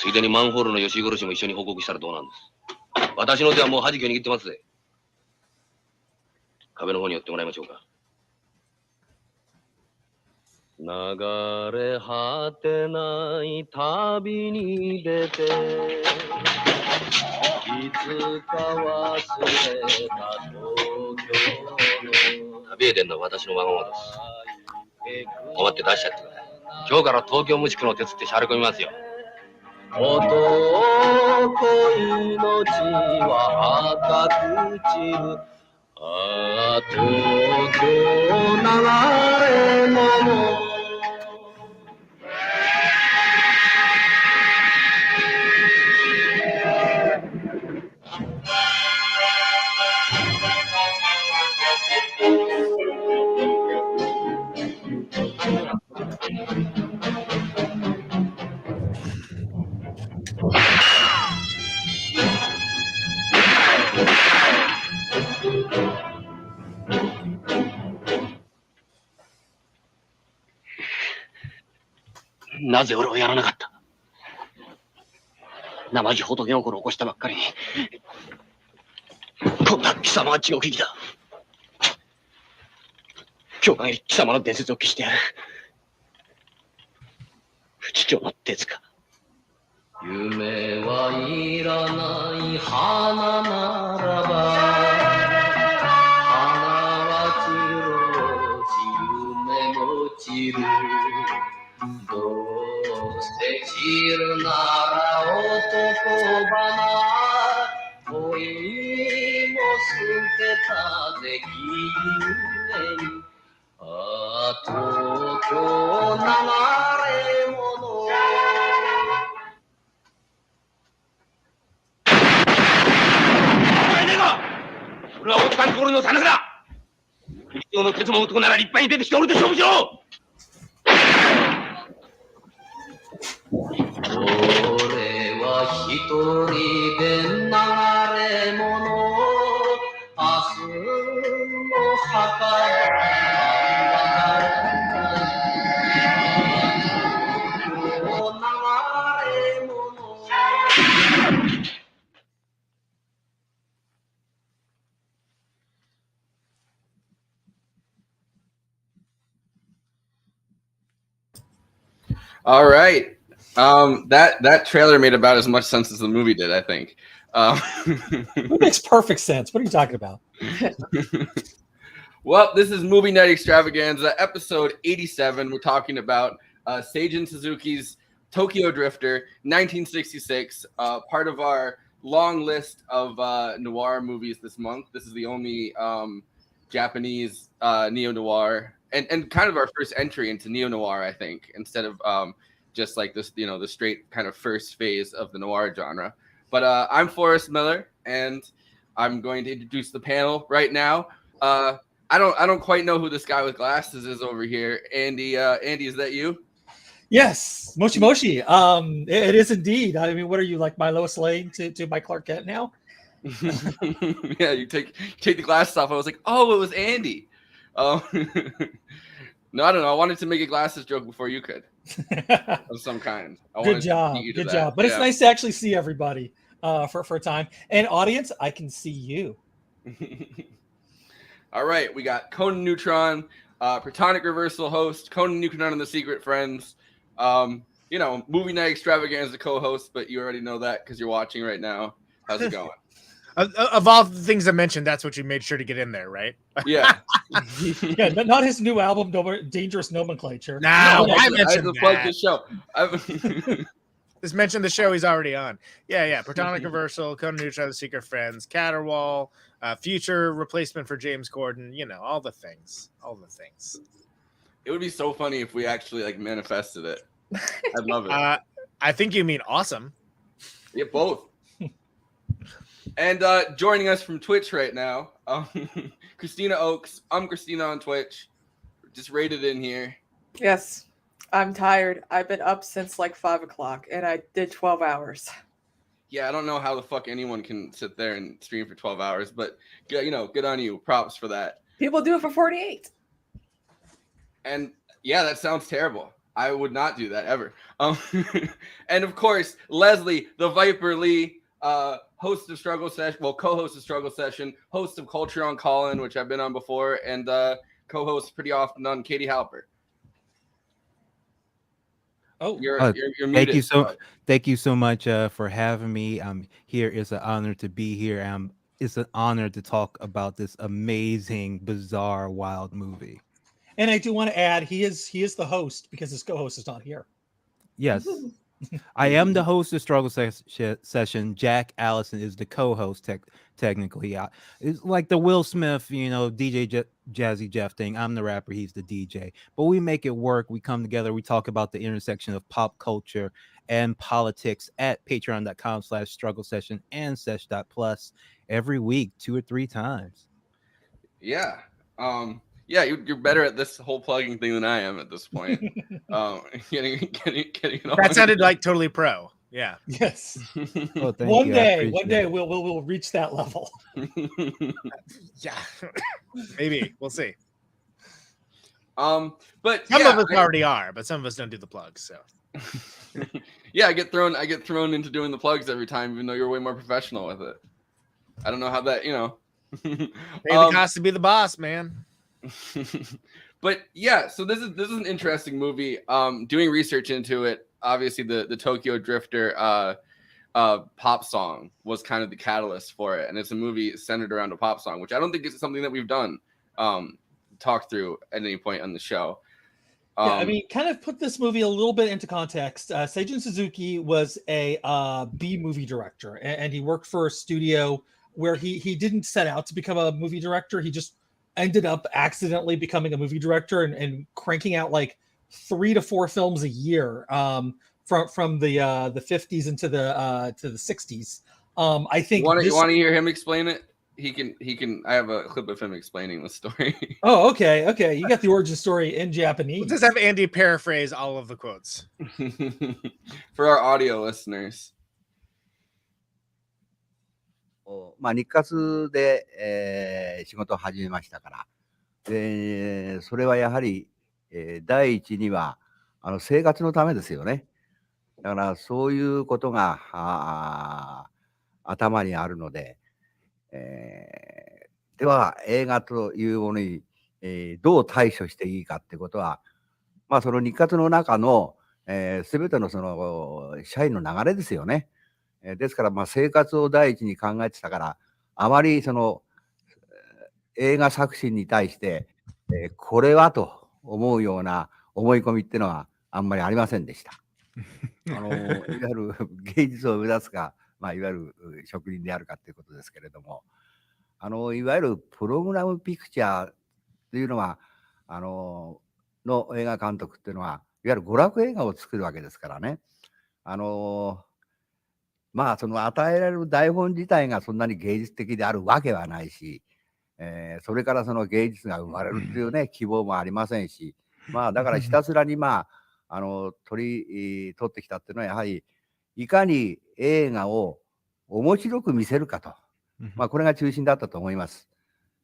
ついでにマンホールの吉井殺しも一緒に報告したらどうなんです。私の手はもう弾きを握ってますぜ。壁の方に寄ってもらいましょうか。流れ果てない旅に出て、いつか忘れた東京の。旅へ出んのは私のわがままです。困って出しちゃってください。今日から東京無宿の手つってしゃれ込みますよ。男命は赤く散る。ああ、東京流れ物。なぜ俺はやらなかった。生地仏心を起こしたばっかりに、こんな貴様は地獄行きだ。今日限り貴様の伝説を消してやる。不知長の手塚。夢はいらない花ならば、花は散ろうし夢も散る。どうせ散るなら男花、恋も捨てたぜ君に。ああ、東京流れ物。それは大塚のところのさなかだ。不必要の鉄も男なら立派に出てきておるで勝負しろ。俺は一人で流れ物。明日も墓All right. That trailer made about as much sense as the movie did, I think. It makes perfect sense. What are you talking about? Well, this is Movie Night Extravaganza, episode 87. We're talking about Seijun Suzuki's Tokyo Drifter, 1966, part of our long list of noir movies this month. This is the only Japanese neo-noir and kind of our first entry into neo-noir, I think, instead of just like this, the straight kind of first phase of the noir genre. But I'm Forrest Miller, and I'm going to introduce the panel right now. I don't quite know who this guy with glasses is over here. Andy, is that you? Yes, Moshi Moshi. It is indeed. I mean, what are you, like my Lois Lane to my Clark Kent now? Yeah, you take the glasses off. I was like, oh, it was Andy. No, I don't know. I wanted to make a glasses joke before you could. of some kind. I Good wanted to job. beat you to Good that. job. But it's Yeah. nice to actually see everybody for a time. And audience, I can see you. All right, we got Conan Neutron, Protonic Reversal host, Conan Neutron and the Secret Friends. You know, Movie Night Extravaganza co-host, but you already know that because you're watching right now. How's it going? Of all the things I mentioned, that's what you made sure to get in there, right? Yeah. Yeah, not his new album, Dangerous Nomenclature. No, I I had mentioned to plug that. the show. Just mention the show he's already on. Yeah. Protonic Reversal, Conan Neutron, The Secret Friends, Caterwall, future replacement for James Corden. You know, all the things. It would be so funny if we actually like manifested it. I'd love it. I think you mean awesome. Yeah, both. And joining us from Twitch right now, Kristina Oaks. I'm Kristina on Twitch. Just rated in here. Yes, I'm tired. I've been up since like 5 o'clock, and I did 12 hours. Yeah, I don't know how the fuck anyone can sit there and stream for 12 hours, but good on you. Props for that. People do it for 48. And yeah, that sounds terrible. I would not do that ever. And of course, Leslie, the Viper Lee, host of Struggle Session, well, co-host of Struggle Session, host of Culture on Callin, which I've been on before, and co-host pretty often on Katie Halper. Oh, You're muted. Thank you so much for having me. Here is an honor to be here. It's an honor to talk about this amazing, bizarre, wild movie. and I do want to add, he is the host because his co-host is not here. Yes, I am the host of Struggle Session. Jack Allison is the co-host. Technically, it's like the Will Smith, DJ Jazzy Jeff thing. I'm the rapper, he's the DJ, but we make it work. We come together. We talk about the intersection of pop culture and politics at patreon.com/struggle session and sesh.plus every week, 2 or 3 times. Yeah. Yeah, you're better at this whole plugging thing than I am at this point. Getting it all. That sounded like totally pro. Yeah. Yes. Oh, thank One you. day we'll reach that level. Yeah. Maybe. We'll see. But Some of us already are, but some of us don't do the plugs. So yeah, I get thrown into doing the plugs every time, even though you're way more professional with it. I don't know how that, maybe it has to be the boss, man. But yeah, so this is an interesting movie. Doing research into it, obviously the Tokyo Drifter pop song was kind of the catalyst for it, and it's a movie centered around a pop song, which I don't think is something that we've done talk through at any point on the show. Yeah, I mean, kind of put this movie a little bit into context. Seijun Suzuki was a B movie director, and he worked for a studio where he didn't set out to become a movie director. He just ended up accidentally becoming a movie director and cranking out like 3 to 4 films a year from the 50s into the 60s. I think you want to hear him explain it? He can. I have a clip of him explaining the story. Oh, okay. You got the origin story in Japanese. We'll just have Andy paraphrase all of the quotes for our audio listeners. 日活で、仕事を始めましたから。で、それはやはり、第一には生活のためですよね。だからそういうことが頭にあるので、では映画というものに、どう対処していいかってことは、その日活の中の、全てのその社員の流れですよね。ですから生活を第一に考えてたから、あまりその映画作品に対して、これはと思うような思い込みっていうのはあんまりありませんでした。いわゆる芸術を目指すか、いわゆる職人であるかっていうことですけれども、いわゆるプログラムピクチャーっていうのはの映画監督っていうのは、いわゆる娯楽映画を作るわけですからね。その与えられる台本自体がそんなに芸術的であるわけはないし、それからその芸術が生まれるっていうね、希望もありませんし、だからひたすらに取ってきたっていうのは、やはりいかに映画を面白く見せるかと、これが中心だったと思います。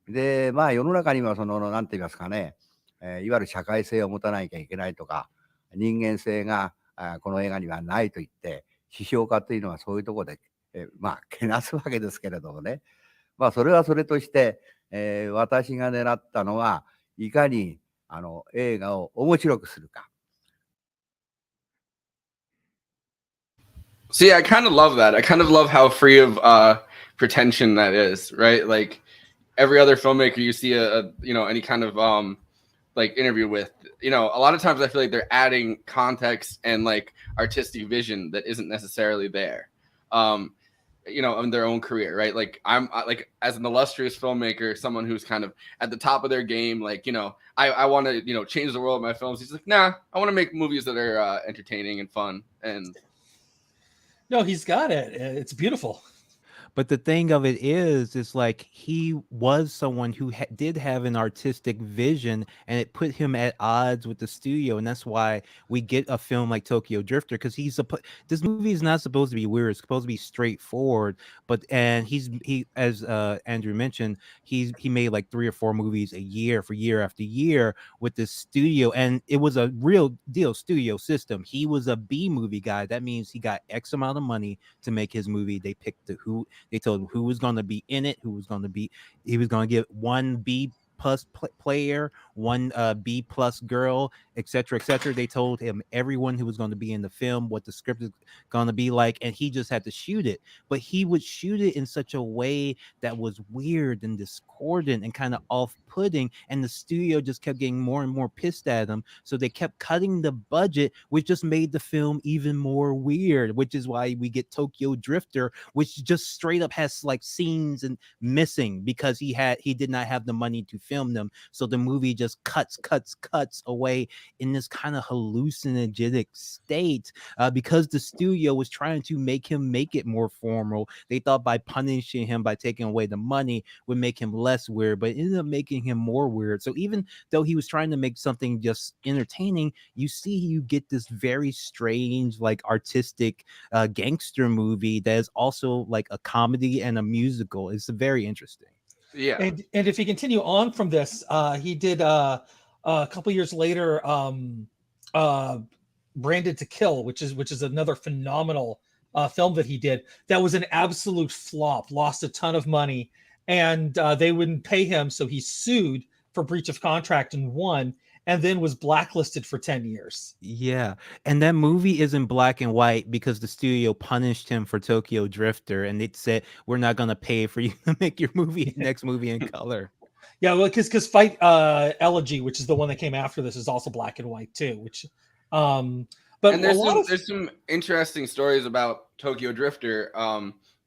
で、世の中にはなんて言いますかね、いわゆる社会性を持たなきゃいけないとか、人間性がこの映画にはないと言って批評家というのはそういうところで、まあけなすわけですけれどもね、まあそれはそれとして、私が狙ったのはいかに映画を面白くするか。See, I kind of love that. I kind of love how free of pretension that is, right? Like every other filmmaker you see a you know, any kind of like interview with, you know, a lot of times I feel like they're adding context and like artistic vision that isn't necessarily there, you know, in their own career, right? Like I'm like, as an illustrious filmmaker, someone who's kind of at the top of their game, like, you know, I want to, you know, change the world with my films. He's like, nah, I want to make movies that are entertaining and fun. And No, he's got it. It's beautiful. But the thing of it is, it's like he was someone who did have an artistic vision, and it put him at odds with the studio, and that's why we get a film like Tokyo Drifter, because this movie is not supposed to be weird; it's supposed to be straightforward. But he as Andrew mentioned, he made like 3 or 4 movies a year for year after year with this studio, and it was a real deal studio system. He was a B movie guy. That means he got X amount of money to make his movie. They picked they told him who was going to be in it, he was going to get 1 B plus player, 1 B plus girl, etc., etc. They told him everyone who was going to be in the film, what the script is going to be like, and he just had to shoot it. But he would shoot it in such a way that was weird and discordant and kind of off-putting, and the studio just kept getting more and more pissed at him, so they kept cutting the budget, which just made the film even more weird, which is why we get Tokyo Drifter, which just straight up has like scenes and missing because he did not have the money to film them. So the movie just cuts away in this kind of hallucinogenic state, because the studio was trying to make it more formal. They thought by punishing him, by taking away the money, would make him less weird, but it ended up making him more weird. So even though he was trying to make something just entertaining, you get this very strange, like artistic gangster movie that is also like a comedy and a musical. It's very interesting. yeah, And if you continue on from this, he did a couple years later, Branded to Kill, which is another phenomenal film that he did. That was an absolute flop, lost a ton of money, and they wouldn't pay him, so he sued for breach of contract and won, and then was blacklisted for 10 years. Yeah, and that movie is in black and white because the studio punished him for Tokyo Drifter, and it said, we're not gonna pay for you to make your next movie in color. Yeah, well, because Fight Elegy, which is the one that came after this, is also black and white too. Which, but and there's some interesting stories about Tokyo Drifter,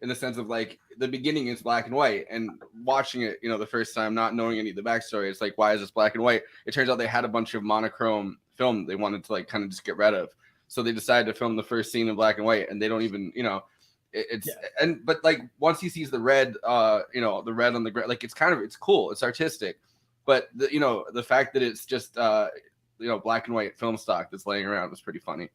in the sense of like the beginning is black and white, and watching it, you know, the first time, not knowing any of the backstory, it's like, why is this black and white? It turns out they had a bunch of monochrome film they wanted to like kind of just get rid of, so they decided to film the first scene in black and white, and they don't even, you know, but like once he sees the red, you know, the red on the ground, like it's cool, it's artistic, but you know, the fact that it's just you know, black and white film stock that's laying around was pretty funny.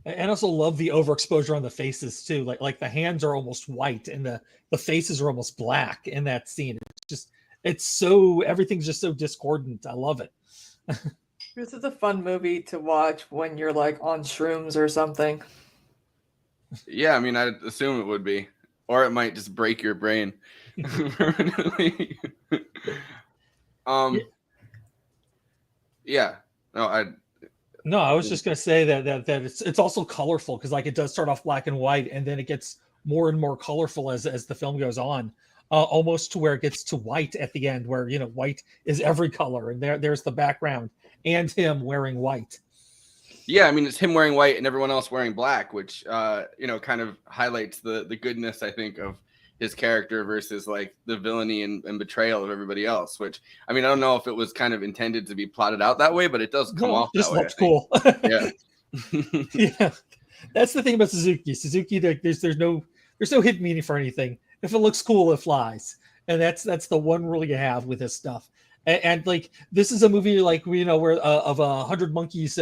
And also love the overexposure on the faces too. Like the hands are almost white and the faces are almost black in that scene. Everything's just so discordant. I love it. This is a fun movie to watch when you're like on shrooms or something. Yeah, I mean, I'd assume it would be, or it might just break your brain permanently. Yeah. No, I was just gonna say that it's also colorful, because like it does start off black and white, and then it gets more and more colorful as the film goes on, almost to where it gets to white at the end, where, you know, white is every color, and there's the background and him wearing white. Yeah, I mean, it's him wearing white and everyone else wearing black, which you know, kind of highlights the goodness, I think, of his character versus like the villainy and betrayal of everybody else. Which, I mean, I don't know if it was kind of intended to be plotted out that way, but it does come off just that way. Looks cool. Yeah. Yeah, that's the thing about Suzuki. There's no hidden meaning for anything. If it looks cool, it flies, and that's the one rule you have with his stuff. And like, this is a movie like, you know, where of 100 monkeys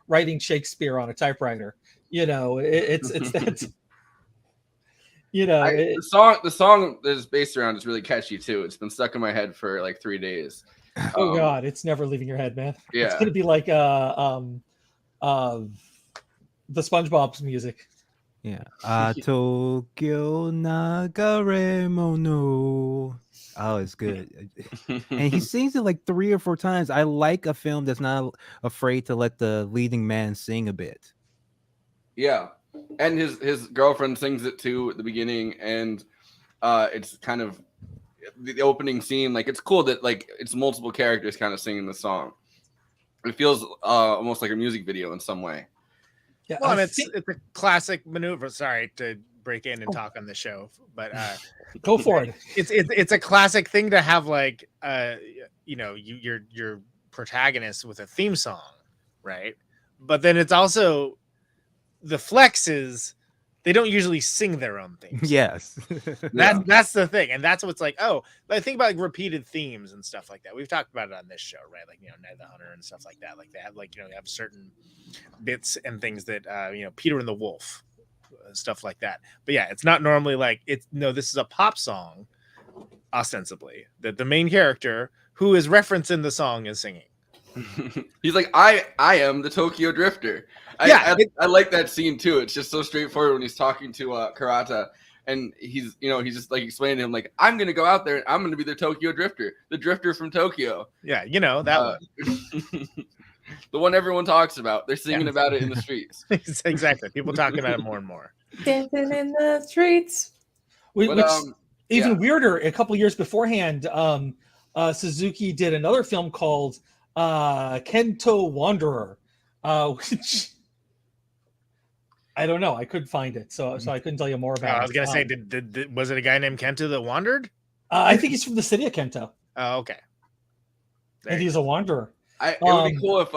writing Shakespeare on a typewriter. You know, it's that. You know, the song that is based around is really catchy too. It's been stuck in my head for like 3 days. Oh God, it's never leaving your head, man. Yeah. It's gonna be like the SpongeBob's music. Yeah. Tokyo Nagare Mono. Oh, it's good. And he sings it like 3 or 4 times. I like a film that's not afraid to let the leading man sing a bit. Yeah, and his girlfriend sings it too at the beginning, and it's kind of the opening scene. Like, it's cool that like it's multiple characters kind of singing the song. It feels almost like a music video in some way. Yeah, Well, and I it's think- a classic maneuver. Sorry to break in and talk on the show, but go for it. it's a classic thing to have, like, your protagonist with a theme song, right? But then it's also the flexes. They don't usually sing their own themes. Yes. That's the thing, and that's what's like. Oh, I think about like repeated themes and stuff like that. We've talked about it on this show, right? Like, Night the Hunter and stuff like that. Like they have, like, they have certain bits and things that Peter and the Wolf, stuff like that. But yeah, it's not normally like it's this is a pop song, ostensibly, that the main character who is referenced in the song is singing. He's like, I am the Tokyo Drifter. Yeah, I like that scene too. It's just so straightforward when he's talking to Karata, and he's just like explaining to him, like, I'm gonna go out there and I'm gonna be the Tokyo Drifter, the drifter from Tokyo. Yeah, that one. The one everyone talks about. They're singing about it in the streets. Exactly. People talking about it more and more. Dancing in the streets. Which But, even weirder, a couple years beforehand, Suzuki did another film called Kento Wanderer, which I don't know. I couldn't find it, so I couldn't tell you more about it. I was gonna say, was it a guy named Kento that wandered? I think he's from the city of Kento. Oh, okay. And he's a wanderer. It would be cool if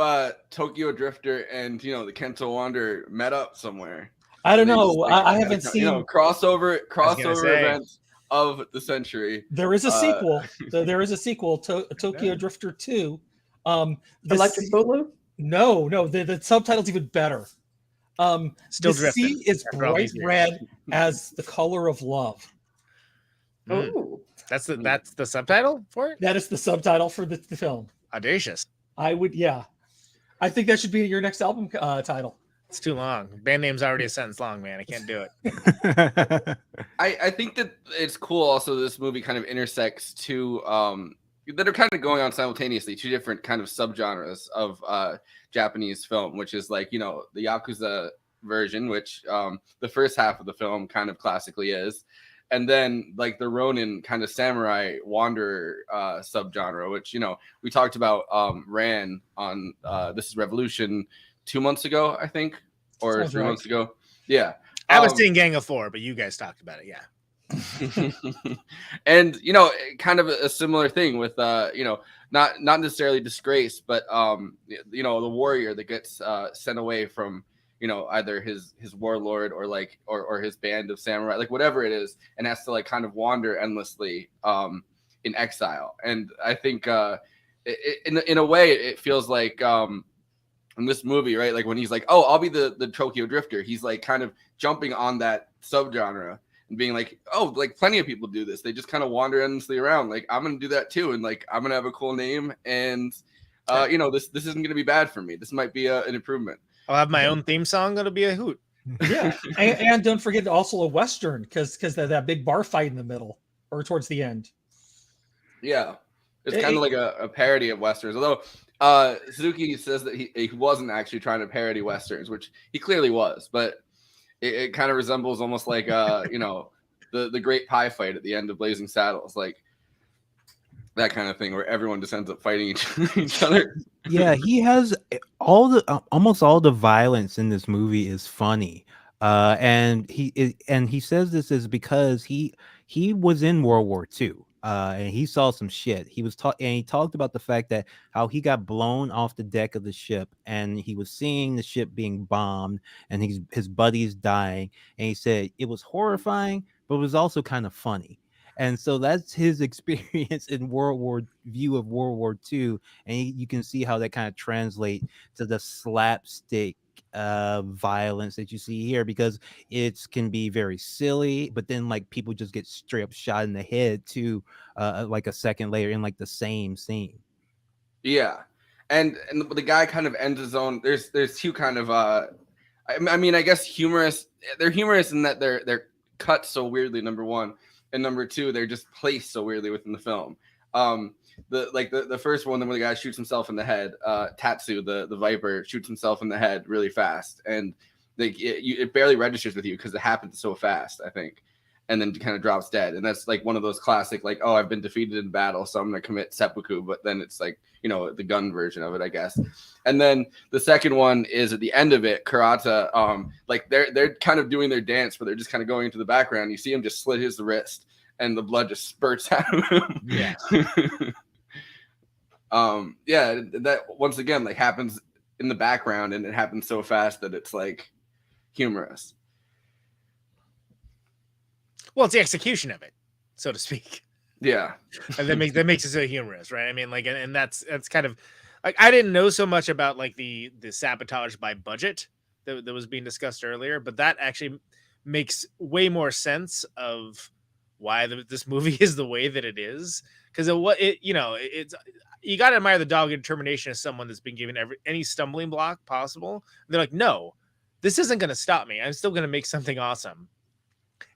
Tokyo Drifter and the Kento Wanderer met up somewhere. I don't know. I haven't seen crossover events of the century. There is a sequel. There is a sequel to Tokyo Drifter 2. Electric Boogaloo? No. The subtitle's even better. Still the drifting. sea is bright red as the color of love. Oh, that's the subtitle for it. That is the subtitle for the film. Audacious. I think that should be your next album title. It's too long. Band name's already a sentence long, man. I can't do it. I think that it's cool also this movie kind of intersects two that are kind of going on simultaneously, two different kind of subgenres of Japanese film, which is like, the Yakuza version, which the first half of the film kind of classically is, and then like the Ronin kind of samurai wanderer subgenre, which we talked about Ran on This Is Revolution 2 months ago, I think, or Sounds 3 right. months ago. Yeah, I was seeing Gang of Four, but you guys talked about it. Yeah. And kind of a similar thing with not necessarily disgrace, but the warrior that gets sent away from either his warlord or like or his band of samurai, like whatever it is, and has to like kind of wander endlessly in exile. And I think in a way it feels like in this movie, right, like when he's like, oh, I'll be the Tokyo Drifter, he's like kind of jumping on that subgenre and being like, oh, like plenty of people do this. They just kind of wander endlessly around. Like, I'm gonna do that too, and like I'm gonna have a cool name, and this isn't gonna be bad for me. This might be an improvement. I'll have my own theme song. It'll be a hoot. Yeah, and don't forget also a Western, because that big bar fight in the middle or towards the end. Yeah, it's kind of like a parody of Westerns. Although Suzuki says that he wasn't actually trying to parody Westerns, which he clearly was, but it kind of resembles almost like the Great Pie fight at the end of Blazing Saddles, like that kind of thing where everyone just ends up fighting each other. Yeah, he has almost all the violence in this movie is funny, and he says this is because he was in World War II. And he saw some shit. He talked about the fact that how he got blown off the deck of the ship, and he was seeing the ship being bombed, and his buddies dying, and he said it was horrifying, but it was also kind of funny. And so that's his experience in World War II, and you can see how that kind of translate to the slapstick violence that you see here, because it can be very silly, but then like people just get straight up shot in the head too, like a second later in like the same scene. Yeah, and the guy kind of ends his own. There's two kind of I mean, I guess humorous. They're humorous in that they're cut so weirdly. Number one, and number two, they're just placed so weirdly within the film. The first one, when the guy shoots himself in the head, Tatsu, the Viper, shoots himself in the head really fast, and it barely registers with you because it happens so fast, I think, and then kind of drops dead. And that's like one of those classic, like, oh, I've been defeated in battle, so I'm gonna commit seppuku. But then it's like, you know, the gun version of it, I guess. And then the second one is at the end of it, Kurata, like they're kind of doing their dance, but they're just kind of going into the background. You see him just slit his wrist, and the blood just spurts out of him. Yeah. Yeah, that once again like happens in the background, and it happens so fast that it's like humorous. Well, it's the execution of it, so to speak. Yeah, And that makes it so humorous, right? I mean, like, and that's kind of like, I didn't know so much about like the sabotage by budget that was being discussed earlier, but that actually makes way more sense of why this movie is the way that it is. Because it's you got to admire the dogged determination of someone that's been given any stumbling block possible. They're like, no, this isn't going to stop me. I'm still going to make something awesome.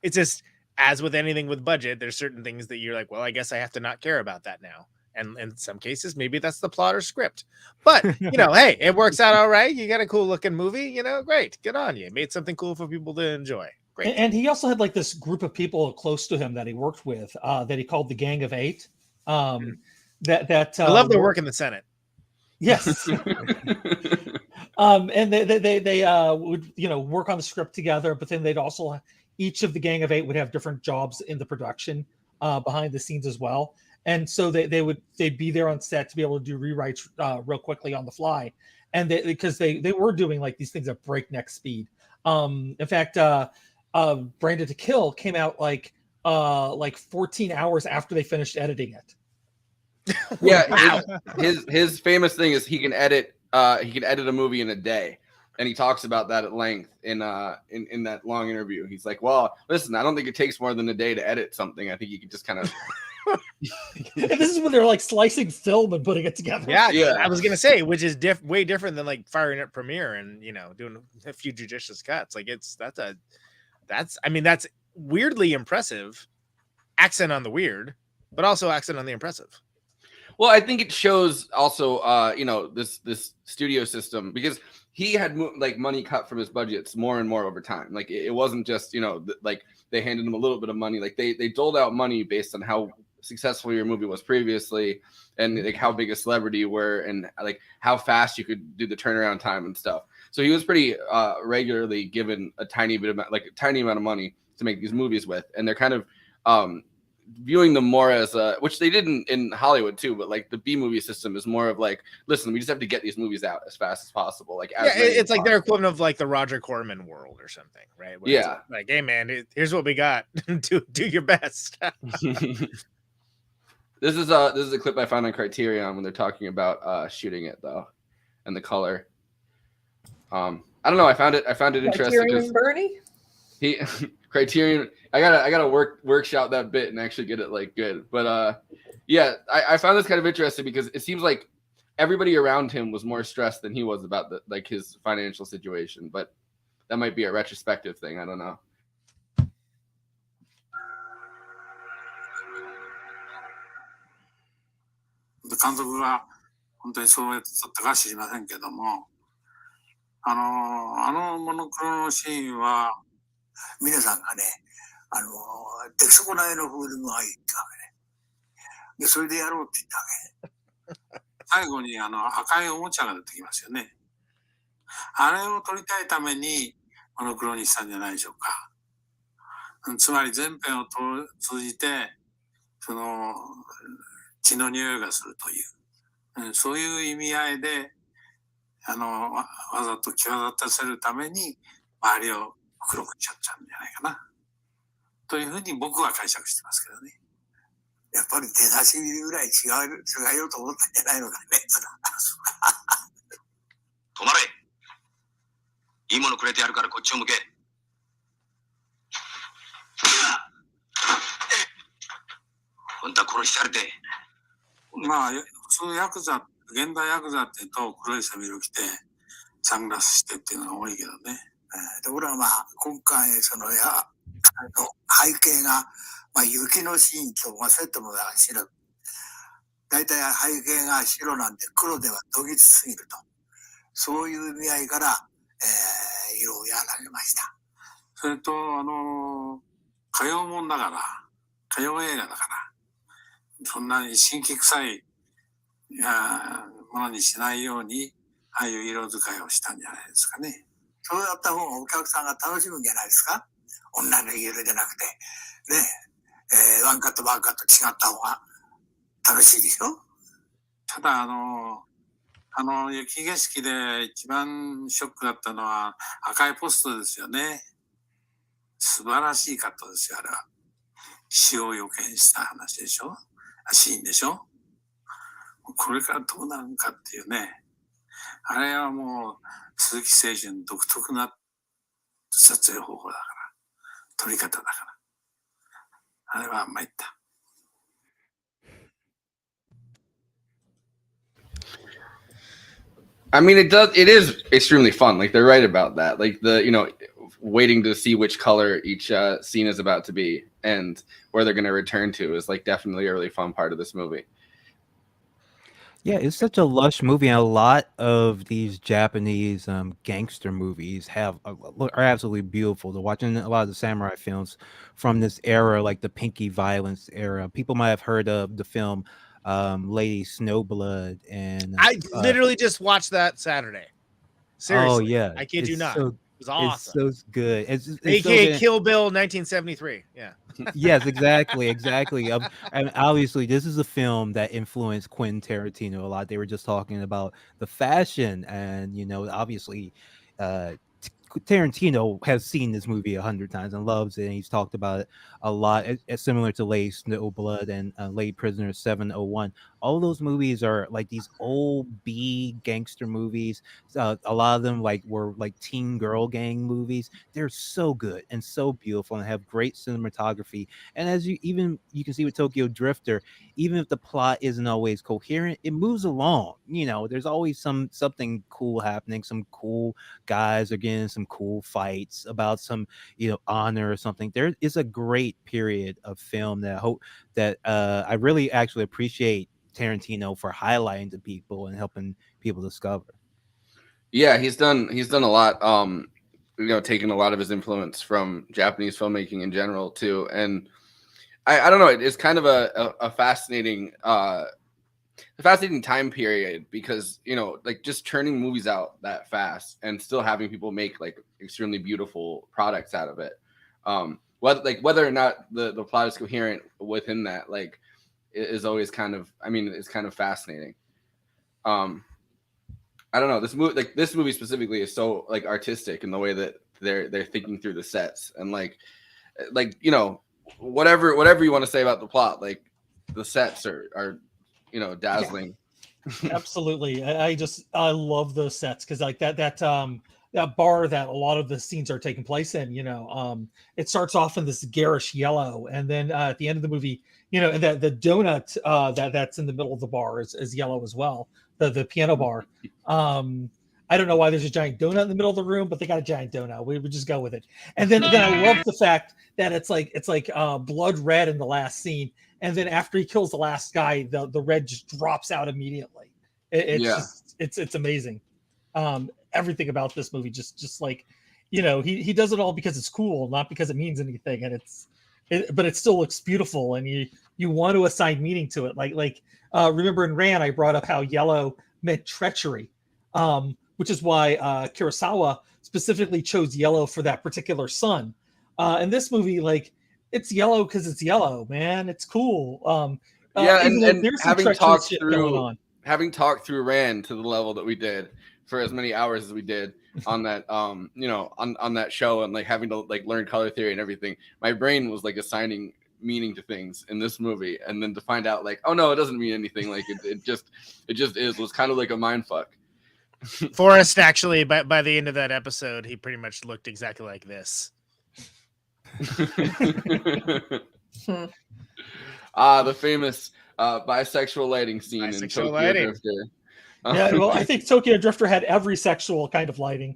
It's just, as with anything with budget, there's certain things that you're like, well, I guess I have to not care about that now. And in some cases, maybe that's the plot or script. But, hey, it works out all right. You got a cool looking movie, great. Good on you. Made something cool for people to enjoy. Great. And he also had like this group of people close to him that he worked with that he called the Gang of Eight. I love their work in the Senate. Yes. And they would, work on the script together, but then they'd also, each of the Gang of Eight would have different jobs in the production behind the scenes as well. And so they'd be there on set to be able to do rewrites real quickly on the fly. And because they were doing like these things at breakneck speed. In fact, Branded to Kill came out like 14 hours after they finished editing it. Yeah. His famous thing is he can edit a movie in a day. And he talks about that at length in that long interview. He's like, well, listen, I don't think it takes more than a day to edit something. I think you can just kind of. And this is when they're like slicing film and putting it together. Yeah. I was gonna say, which is way different than like firing at Premiere and doing a few judicious cuts. Like that's weirdly impressive. Accent on the weird, but also accent on the impressive. Well, I think it shows also, this studio system, because he had like money cut from his budgets more and more over time. Like it wasn't just, like they handed him a little bit of money. Like they doled out money based on how successful your movie was previously and like how big a celebrity you were and like how fast you could do the turnaround time and stuff. So he was pretty regularly given a tiny amount of money to make these movies with. And they're kind of viewing them more as which they did in Hollywood too, but like the B movie system is more of like, listen, we just have to get these movies out as fast as possible. Like it's like their equivalent of like the Roger Corman world or something, right? Where yeah, like, hey man, here's what we got. do your best. This is a clip I found on Criterion when they're talking about shooting it though, and the color. I don't know. I found it interesting. Criterion Bernie? Criterion. I gotta workshop that bit and actually get it like good. But yeah, I found this kind of interesting because it seems like everybody around him was more stressed than he was about his financial situation. But that might be a retrospective thing. I don't know. 監督が本当にそうやって撮ったかは知りませんけども、あのモノクロのシーンは皆さんがね、出来損ないのフールがいいってわけね。で、それでやろうって言ったわけ。最後に赤いおもちゃが出てきますよね。あれを撮りたいためにモノクロにしたんじゃないでしょうか。つまり全編を通じて、血の匂いがするという、そういう意味合いで、わざと際立たせるために、周りを黒くしちゃったんじゃないかな。というふうに僕は解釈してますけどね。やっぱり出だし見るぐらい違えようと思ったんじゃないのかね。止まれ。いいものくれてやるからこっちを向け。本当は殺しされて。まあ、普通ヤクザって現代ヤクザっていうと黒い背広着てサングラスしてっていうのが多いけどね。ところがまあ今回その背景が、まあ、雪のシーンとセットも白。大体背景が白なんで黒ではどぎつすぎると。そういう意味合いから、色をやられました。それと、歌謡もんだから、歌謡映画だから、そんなに新規臭いものにしないように、ああいう色使いをしたんじゃないですかね。そうやった方がお客さんが楽しむんじゃないですか。同じ色じゃなくて、ね、ワンカットワンカット違った方が楽しいでしょ。ただ雪景色で一番ショックだったのは赤いポストですよね。素晴らしいカットですよ、あれは。死を予見した話でしょ。シーンでしょ。これからどうなるかっていうね。あれはもう鈴木清純独特な撮影方法だから、撮り方だから。あれは参った。I mean, it is extremely fun. Like, they're right about that. Like, waiting to see which color each scene is about to be and where they're going to return to is like definitely a really fun part of this movie. Yeah, it's such a lush movie, and a lot of these Japanese gangster movies are absolutely beautiful to watch. And a lot of the samurai films from this era, like the Pinky Violence era, people might have heard of the film Lady Snowblood. And I literally just watched that Saturday. Seriously, oh yeah, I kid you not. So, it was awesome. It's so good. It's AKA Kill Bill 1973. Yeah. Yes, exactly. And obviously, this is a film that influenced Quentin Tarantino a lot. They were just talking about the fashion, and obviously, Tarantino has seen this movie 100 times and loves it, and he's talked about it a lot. It's similar to Lady Snowblood and Lady Prisoner 701. All those movies are like these old B gangster movies. A lot of them were like teen girl gang movies. They're so good and so beautiful and have great cinematography. And as you can see with Tokyo Drifter, even if the plot isn't always coherent, it moves along. There's always something cool happening. Some cool guys are getting some cool fights about some honor or something. There is a great period of film that I really actually appreciate Tarantino for highlighting to people and helping people discover. Yeah, he's done a lot. Taking a lot of his influence from Japanese filmmaking in general too. And I don't know, it's kind of a fascinating time period because like just churning movies out that fast and still having people make like extremely beautiful products out of it. Whether or not the plot is coherent within that, like, is always it's kind of fascinating. I don't know, this movie specifically is so like artistic in the way that they're thinking through the sets and like whatever you want to say about the plot, like the sets are dazzling. Yeah. Absolutely. I love those sets because like that bar that a lot of the scenes are taking place in, it starts off in this garish yellow, and then at the end of the movie, and the donut that's in the middle of the bar is yellow as well. The piano bar. I don't know why there's a giant donut in the middle of the room, but they got a giant donut. We would just go with it. And then I love the fact that it's like blood red in the last scene, and then after he kills the last guy, the red just drops out immediately. It's amazing. Everything about this movie just like he does it all because it's cool, not because it means anything, and but it still looks beautiful, and you want to assign meaning to it. Like remember in Ran, I brought up how yellow meant treachery, which is why Kurosawa specifically chose yellow for that particular sun. In this movie, like, it's yellow because it's yellow, man. It's cool. And there's some treacherous shit going on. Having talked through Rand to the level that we did for as many hours as we did on that on that show, and like having to like learn color theory and everything, my brain was like assigning meaning to things in this movie, and then to find out like, oh no, it doesn't mean anything, like it just was kind of like a mind fuck. Forrest actually by the end of that episode, he pretty much looked exactly like this. The famous bisexual lighting scene in Tokyo Drifter. Yeah, well, I think Tokyo Drifter had every sexual kind of lighting.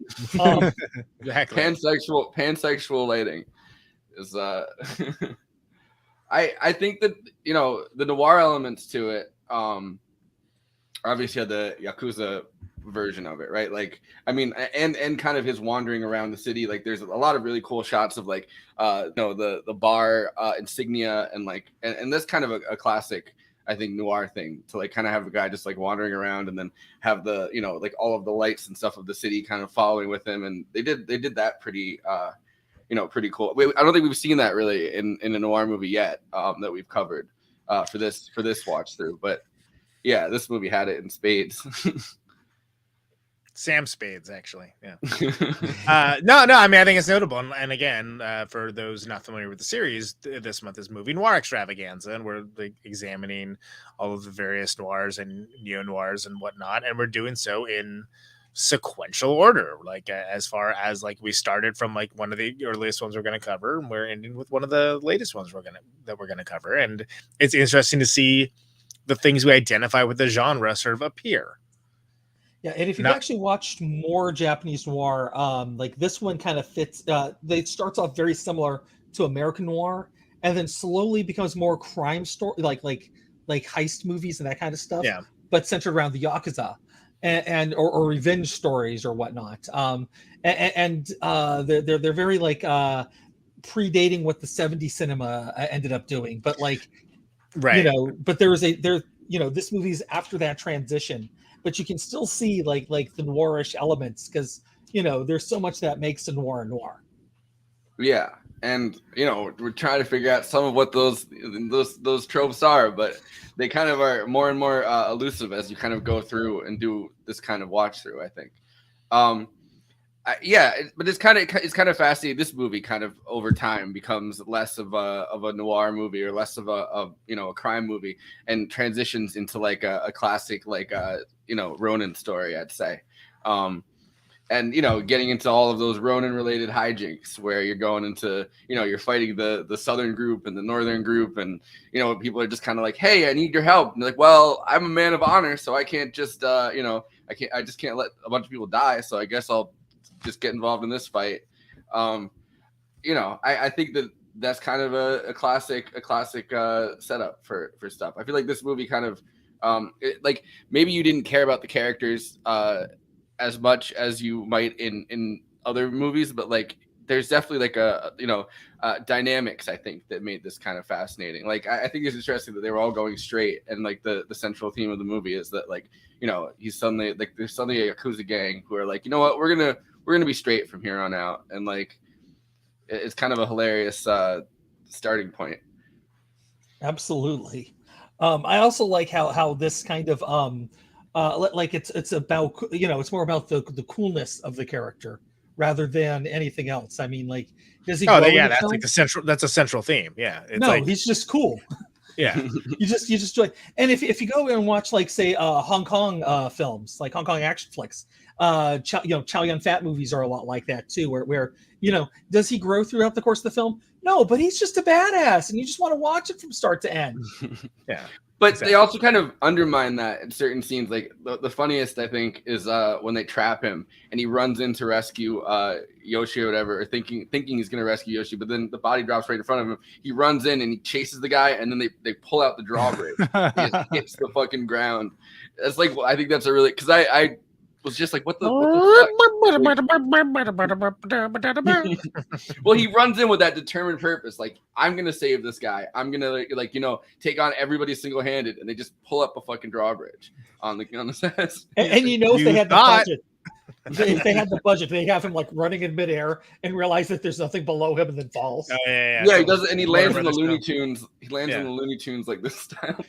Exactly. Pansexual lighting is I think that, you know, the noir elements to it obviously had the Yakuza version of it, right? Like, I mean, and kind of his wandering around the city. Like, there's a lot of really cool shots of like you know, the bar insignia, and like and that's kind of a classic, I think, noir thing, to like kind of have a guy just like wandering around and then have the, you know, like all of the lights and stuff of the city kind of following with him. And they did that pretty you know, pretty cool. I don't think we've seen that really in a noir movie yet that we've covered for this watch through. But yeah, this movie had it in spades. Sam Spades, actually. Yeah. No, I mean, I think it's notable. And again, for those not familiar with the series, this month is movie Noir Extravaganza, and we're like examining all of the various noirs and neo-noirs and whatnot, and we're doing so in sequential order, like as far as like we started from like one of the earliest ones we're going to cover, and we're ending with one of the latest ones we're going to cover. And it's interesting to see the things we identify with the genre sort of appear. Yeah, and if you've actually watched more Japanese noir, like this one kind of fits. It starts off very similar to American noir, and then slowly becomes more crime story, like heist movies and that kind of stuff. Yeah, but centered around the Yakuza and or revenge stories or whatnot. And they're very like predating what the 70s cinema ended up doing, but like, right, you know, but you know, this movie's after that transition, but you can still see like the noirish elements, because, you know, there's so much that makes a noir. Yeah, and you know, we're trying to figure out some of what those tropes are, but they kind of are more and more elusive as you kind of go through and do this kind of watch through, I think. But it's kind of fascinating. This movie kind of over time becomes less of a noir movie, or less of a you know, a crime movie, and transitions into like a classic, like you know, Ronin story, I'd say. And you know, getting into all of those Ronin related hijinks where you're going into, you know, you're fighting the southern group and the northern group, and you know, people are just kind of like, hey, I need your help, and like, well, I'm a man of honor, so I can't just you know, I just can't let a bunch of people die, so I guess I'll just get involved in this fight. You know, I think that's kind of a classic setup for stuff. I feel like this movie kind of like, maybe you didn't care about the characters as much as you might in other movies, but like there's definitely like a, you know, dynamics, I think, that made this kind of fascinating. Like I think it's interesting that they were all going straight, and like the central theme of the movie is that, like, you know, he's suddenly like, there's suddenly a Yakuza gang who are like, you know what, we're gonna be straight from here on out, and like it's kind of a hilarious starting point. Absolutely. I also like how this kind of like it's about, you know, it's more about the coolness of the character rather than anything else. I mean, like, does he? Yeah, that's like that's a central theme. Yeah, it's no, like, he's just cool. Yeah, you just join. And if you go and watch, like, say Hong Kong films, like Hong Kong action flicks, Chow Yun Fat movies are a lot like that too, where you know, does he grow throughout the course of the film? No, but he's just a badass, and you just want to watch it from start to end. Yeah. But exactly. They also kind of undermine that in certain scenes. Like the funniest, I think, is when they trap him and he runs in to rescue Yoshi or whatever, or thinking he's going to rescue Yoshi, but then the body drops right in front of him. He runs in and he chases the guy, and then they pull out the drawbridge. He just hits the fucking ground. That's like, I think that's a really, because I was just like, what the fuck? Well, he runs in with that determined purpose, like, I'm gonna save this guy, I'm gonna, like, you know, take on everybody single-handed, and they just pull up a fucking drawbridge on the set. And you know, if they had the budget, if they had the budget, they have him like running in midair and realize that there's nothing below him and then falls. Oh, yeah, he does it, and he lands in the Looney Tunes. He lands in the Looney Tunes like this style.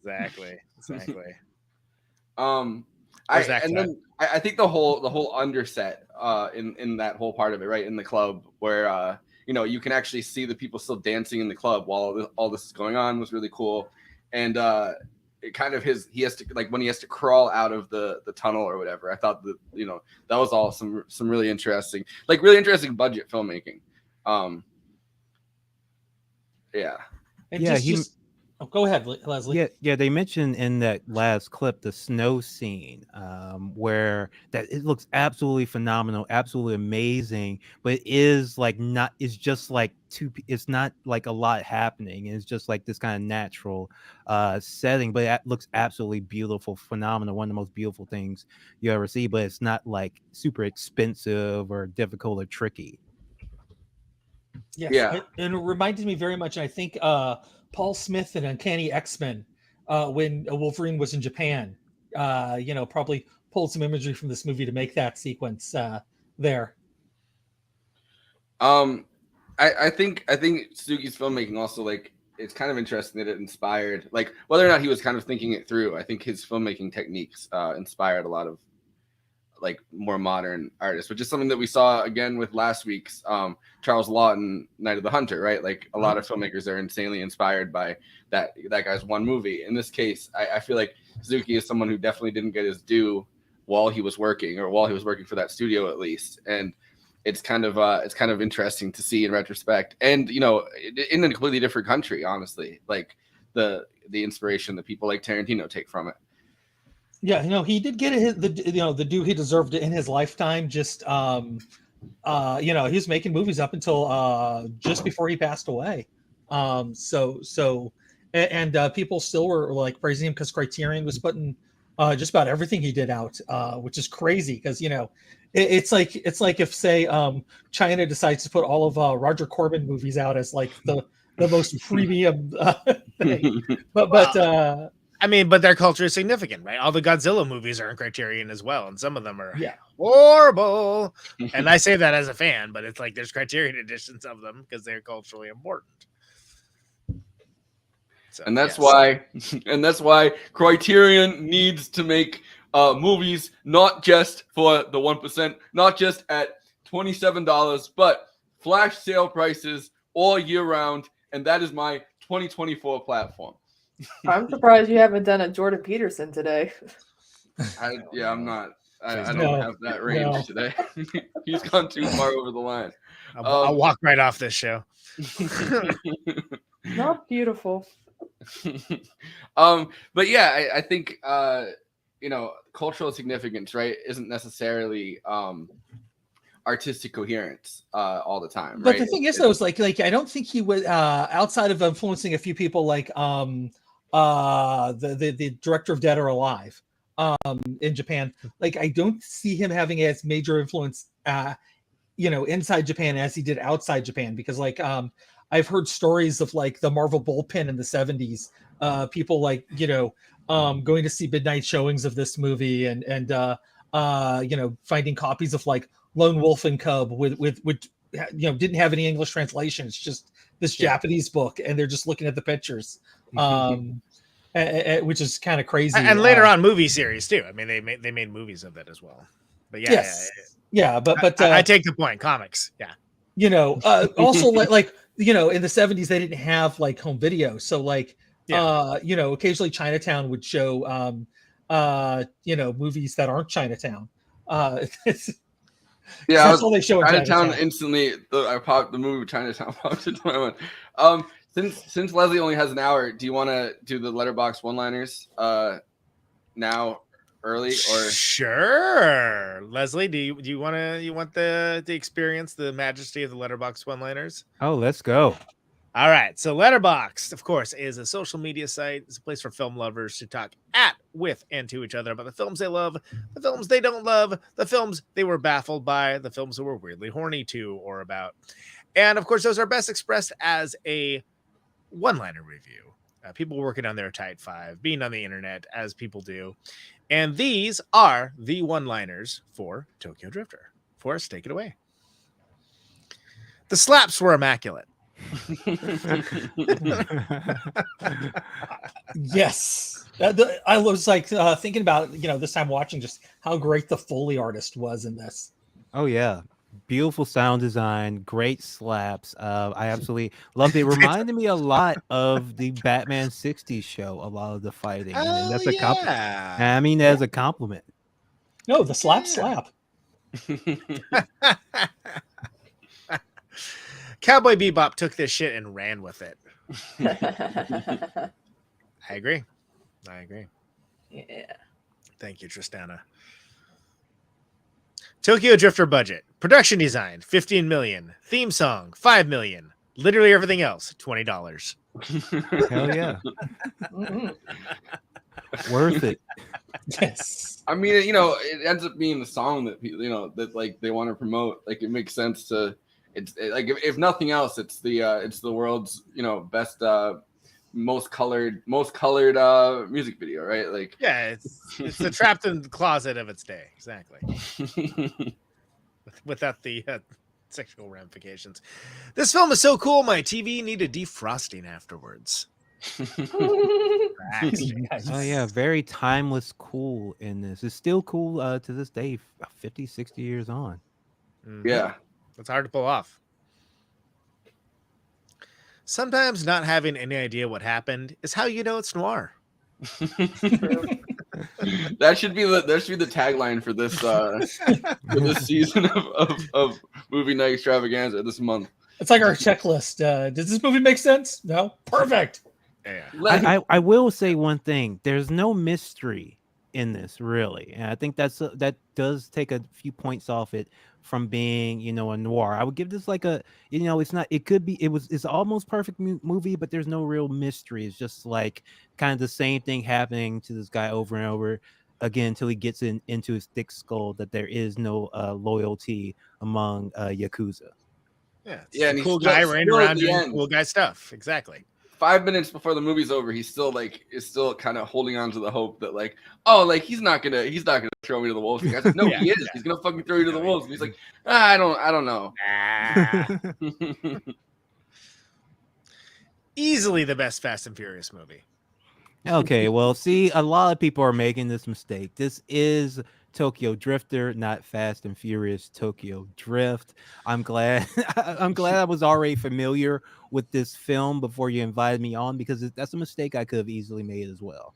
Exactly. I think the whole underset in that whole part of it, right, in the club, where you know, you can actually see the people still dancing in the club while all this is going on, was really cool. And it kind of he has to, like, when he has to crawl out of the tunnel or whatever, I thought that, you know, that was all some really interesting budget filmmaking. And Oh, go ahead, Leslie. Yeah. They mentioned in that last clip the snow scene, where that it looks absolutely phenomenal, absolutely amazing, but it is like not. It's just like it's not like a lot happening. It's just like this kind of natural setting, but it looks absolutely beautiful, phenomenal. One of the most beautiful things you ever see. But it's not like super expensive or difficult or tricky. Yes, Yeah. and it reminded me very much. And I think Paul Smith in Uncanny X-Men, when Wolverine was in Japan, probably pulled some imagery from this movie to make that sequence there. I think Suzuki's filmmaking also, like, it's kind of interesting that it inspired, like, whether or not he was kind of thinking it through. I think his filmmaking techniques inspired a lot of like more modern artists, which is something that we saw again with last week's Charles Lawton Night of the Hunter, right? Like a lot of filmmakers are insanely inspired by that guy's one movie. In this case, I feel like Suzuki is someone who definitely didn't get his due while he was working for that studio at least. And it's kind of interesting to see in retrospect, and in a completely different country, honestly, like the inspiration that people like Tarantino take from it. Yeah, he did get the due he deserved in his lifetime. Just he was making movies up until just before he passed away. And people still were like praising him because Criterion was putting just about everything he did out, which is crazy because it's like if say China decides to put all of Roger Corman movies out as like the most premium thing, but I mean, but their culture is significant, right? All the Godzilla movies are in Criterion as well, and some of them are horrible. And I say that as a fan, but it's like there's Criterion editions of them because they're culturally important. So, and that's why Criterion needs to make movies not just for the 1%, not just at $27, but flash sale prices all year round, and that is my 2024 platform. I'm surprised you haven't done a Jordan Peterson today. I'm not. I don't have that range today. He's gone too far over the line. I'll walk right off this show. Not beautiful. But yeah, I think cultural significance, right, isn't necessarily artistic coherence all the time. But right? the thing is, though, is like I don't think he would outside of influencing a few people like the director of Dead or Alive in Japan. Like I don't see him having as major influence inside Japan as he did outside Japan, because like I've heard stories of like the Marvel bullpen in the 70s, people like going to see midnight showings of this movie and finding copies of like Lone Wolf and Cub with didn't have any English translation. It's just this Japanese book, and they're just looking at the pictures, which is kind of crazy. And later on, movie series too. I mean, they made movies of that as well. But but I take the point. Comics, also like in the 70s they didn't have like home video, so like occasionally Chinatown would show movies that aren't Chinatown. That's all they show in Chinatown. Instantly, the movie Chinatown popped into my mind. Since Leslie only has an hour, do you want to do the Letterboxd one-liners now, early, or sure? Leslie, do you want the experience the majesty of the Letterboxd one-liners? Oh, let's go. All right, so Letterboxd, of course, is a social media site. It's a place for film lovers to talk at, with, and to each other about the films they love, the films they don't love, the films they were baffled by, the films that were weirdly horny to or about. And, of course, those are best expressed as a one-liner review. People working on their tight five, being on the internet, as people do. And these are the one-liners for Tokyo Drifter. Forrest, take it away. The slaps were immaculate. Yes, I was like thinking about this time watching just how great the Foley artist was in this. Oh yeah, beautiful sound design, great slaps. I absolutely loved it. It reminded me a lot of the Batman 60s show, a lot of the fighting, and that's a compliment. I mean, as a compliment. No, the slap. Cowboy Bebop took this shit and ran with it. I agree. Yeah. Thank you, Tristana. Tokyo Drifter budget. Production design, $15 million. Theme song, $5 million. Literally everything else, $20. Hell yeah. Mhm. Worth it. Yes. I mean, it ends up being the song that people, that like they want to promote. Like it makes sense to. Like if nothing else, it's the world's best most colored music video, right? Like Yeah, it's the trapped in the closet of its day. Exactly. Without the sexual ramifications. This film is so cool, my TV needed defrosting afterwards. Facts. Nice. Oh yeah, very timeless cool in this. It's still cool to this day, 50, 60 years on. Mhm. yeah. It's hard to pull off. Sometimes not having any idea what happened is how you know it's noir. That should be the tagline for this season of Movie Night Extravaganza this month. It's like our checklist. Does this movie make sense? No. Perfect. Yeah. I will say one thing. There's no mystery in this, really, and I think that does take a few points off it from being, a noir. I would give this like a, it's not. It could be. It's almost perfect movie, but there's no real mystery. It's just like kind of the same thing happening to this guy over and over again until he gets into his thick skull that there is no loyalty among yakuza. Yeah. Yeah, and he's Cool guy still running at around the doing end. cool guy stuff. Exactly. 5 minutes before the movie's over, he's still kind of holding on to the hope that he's not gonna throw me to the wolves. The guy's like, no, Yeah, he is. yeah. He's gonna fucking throw you to the wolves. And he's like, I don't know. Easily the best Fast and Furious movie. Okay, well, see, a lot of people are making this mistake. This is Tokyo Drifter, not Fast and Furious Tokyo Drift. I'm glad I was already familiar with this film before you invited me on, because that's a mistake I could have easily made as well.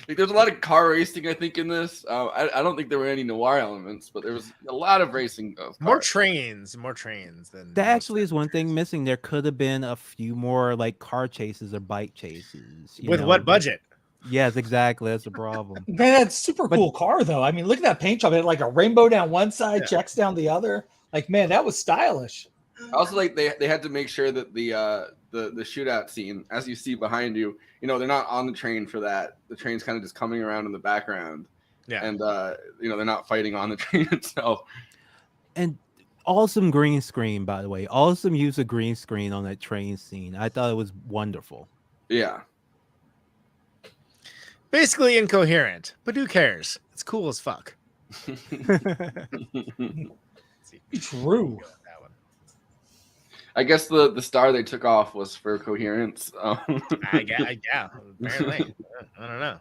There's a lot of car racing, I think, in this. I don't think there were any noir elements, but there was a lot of racing. More trains than That actually is one thing missing. There could have been a few more like car chases or bike chases. With what budget? Yes, exactly. That's a problem. Man, that's super cool car though. I mean, look at that paint job. It had like a rainbow down one side, checks down the other. Like, man, that was stylish. Also, like they had to make sure that the shootout scene, as you see behind you, they're not on the train for that. The train's kind of just coming around in the background. Yeah. And they're not fighting on the train itself. And awesome green screen, by the way. Awesome use of green screen on that train scene. I thought it was wonderful. Yeah. Basically incoherent, but who cares? It's cool as fuck. True. I guess the star they took off was for coherence. Yeah, apparently. I don't know.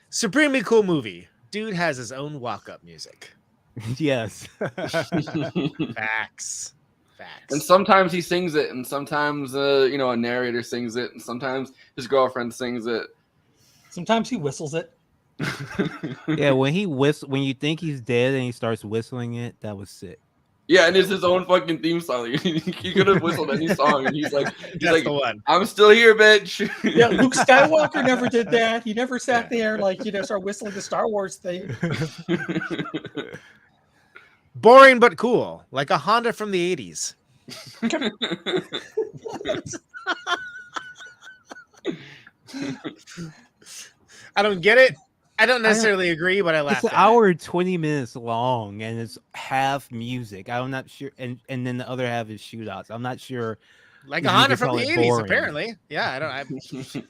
Supremely cool movie. Dude has his own walk-up music. Yes. Facts. And sometimes he sings it, and sometimes a narrator sings it, and sometimes his girlfriend sings it. Sometimes he whistles it. Yeah, when you think he's dead and he starts whistling it, that was sick. Yeah, and it's his own fucking theme song. He could have whistled any song, and he's like, the one. I'm still here, bitch. Yeah, Luke Skywalker never did that. He never sat there start whistling the Star Wars thing. Boring but cool, like a Honda from the 80s. I don't get it. I don't necessarily agree, but I laugh. It's an hour 20 minutes long, and it's half music. I'm not sure, and then the other half is shootouts. I'm not sure. Like a Honda from the 80s, apparently. Yeah, I don't.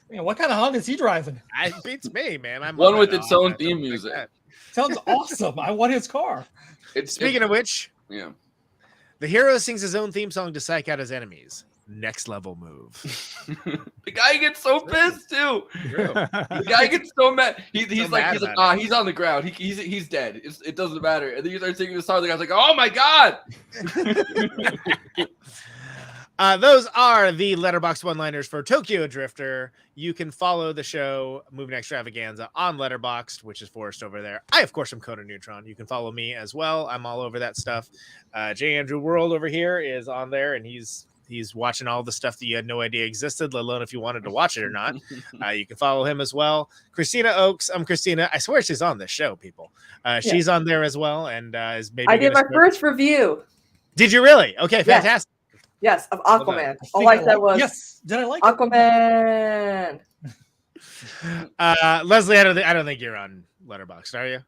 Man, what kind of Honda is he driving? It beats me, man. I'm one with its own theme music. Sounds awesome. I want his car. Speaking of which, yeah, the hero sings his own theme song to psych out his enemies. Next level move. The guy gets so pissed too. The guy gets so mad. He's like, he's on the ground. He's dead. It doesn't matter. And then you start singing the song. The guy's like, oh my god. Those are the Letterboxd one-liners for Tokyo Drifter. You can follow the show Moving Extravaganza on Letterboxd, which is Forrest over there. I, of course, am Coda Neutron. You can follow me as well. I'm all over that stuff. J. Andrew World over here is on there, and he's He's watching all the stuff that you had no idea existed, let alone if you wanted to watch it or not. You can follow him as well. Kristina Oaks. I'm Kristina. I swear she's on this show, people. She's on there as well, and is maybe. I did my first review. Did you really? Okay, fantastic. Yes, of Aquaman. All that was Did I like Aquaman? Leslie, I don't think you're on Letterboxd, are you?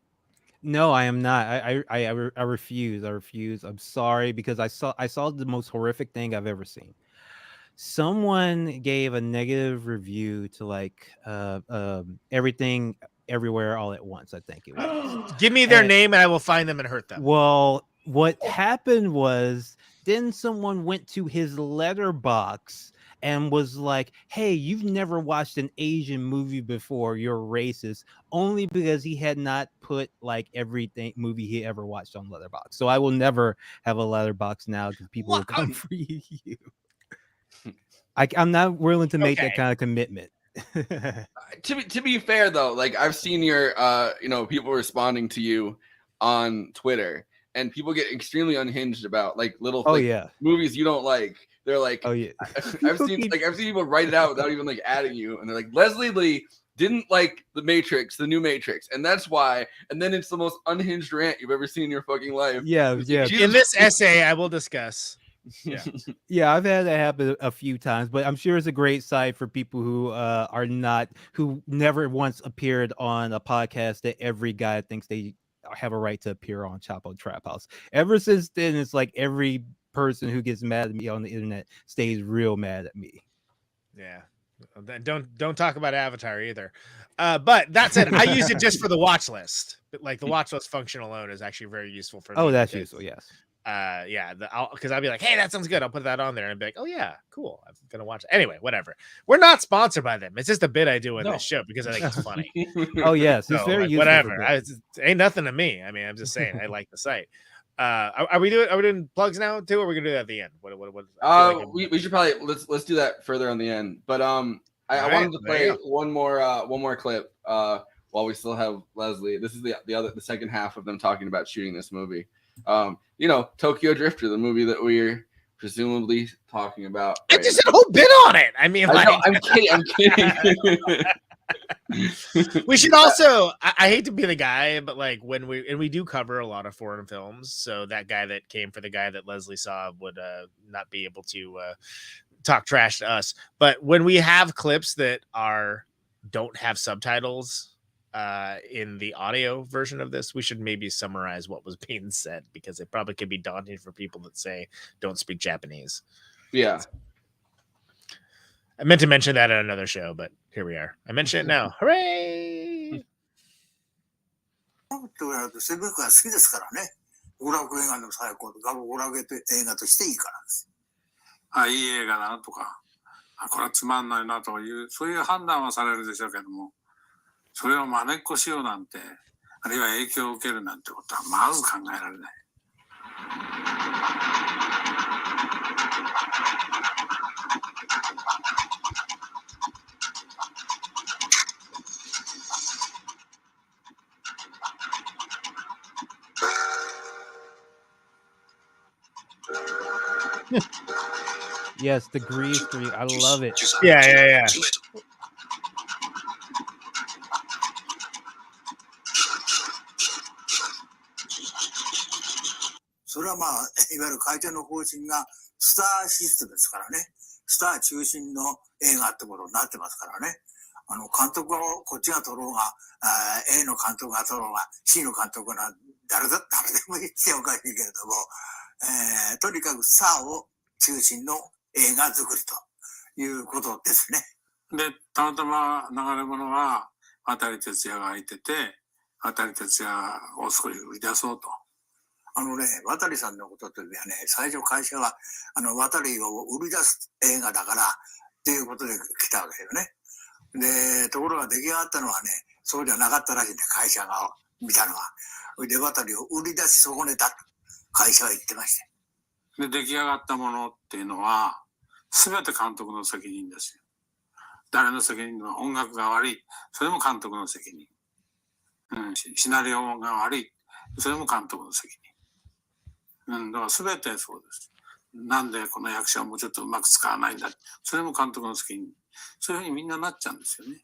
No, I am not. I refuse. I refuse. I'm sorry, because I saw the most horrific thing I've ever seen. Someone gave a negative review to like Everything Everywhere All at Once, I think it was. Give me their name and I will find them and hurt them. Well, what happened was then someone went to his letterbox and was like, hey, you've never watched an Asian movie before, you're racist, only because he had not put like everything movie he ever watched on Letterboxd. So I will never have a Letterbox now because people will come for you. I'm not willing to make that kind of commitment. To be fair though, like I've seen your people responding to you on Twitter, and people get extremely unhinged about like little movies you don't like. They're like, oh yeah, I've seen people write it out without even like adding you, and they're like, Leslie Lee didn't like the new Matrix, and that's why. And then it's the most unhinged rant you've ever seen in your fucking life. Yeah. In this essay, I will discuss. Yeah, I've had that happen a few times, but I'm sure it's a great site for people who who never once appeared on a podcast that every guy thinks they have a right to appear on Chapo Trap House. Ever since then, it's like every person who gets mad at me on the internet stays real mad at me. Yeah. Don't talk about Avatar either. But that said, I use it just for the watch list. But like the watch list function alone is actually very useful for me. Oh, that's useful, yes. Because I'll be like, hey, that sounds good. I'll put that on there and be like, oh yeah, cool. I'm gonna watch it. Anyway, whatever. We're not sponsored by them. It's just a bit I do in this show because I think it's funny. Oh yes, it's very useful. Whatever. It ain't nothing to me. I mean, I'm just saying I like the site. Are we doing plugs now too, or are we gonna do that at the end? We should probably let's do that further on the end. But I wanted to play one more clip while we still have Leslie. This is the second half of them talking about shooting this movie. Tokyo Drifter, the movie that we're presumably talking about. I just did a whole bit on it. I mean, I'm kidding. We should also, I hate to be the guy, but like when we do cover a lot of foreign films, so that guy that came for the guy that Leslie saw would not be able to talk trash to us. But when we have clips that don't have subtitles in the audio version of this, we should maybe summarize what was being said, because it probably could be daunting for people that don't speak Japanese. Yeah. I meant to mention that at another show, but here we are. I mention it now. Hooray! と言われるとセブンが好きですからね。娯楽映画の最高、娯楽映画としていいからです。いい映画だなとか、これはつまんないなという、そういう判断はされるでしょうけども、それを真似っこしようなんて、あるいは影響を受けるなんてことはまず考えられない。Yes, the grease tree. I love it. Yeah. それはまあ、いわゆる会長の方針がスターシステムですからね。スター中心の映画ってことになってますからね。監督をこっちが撮ろうが、A の監督が撮ろうが、C の監督が誰でも言っておかしいけれども、とにかくスターを中心の映画作りということですね。で、たまたま流れ物は渡哲也がいてて、渡哲也を少し売り出そうと。渡さんのことというのはね、最初会社は渡を売り出す映画だからっていうことで来たわけよね。で、ところが出来上がったのはね、そうじゃなかったらしいんで、会社が見たのは。で、渡を売り出し損ねたと会社は言ってました。で、出来上がったものっていうのは、すべて監督の責任ですよ。誰の責任も音楽が悪い。それも監督の責任。シナリオが悪い。それも監督の責任。だからすべてそうです。なんでこの役者をもうちょっとうまく使わないんだ。それも監督の好きに。そういうふうにみんななっちゃうんですよね。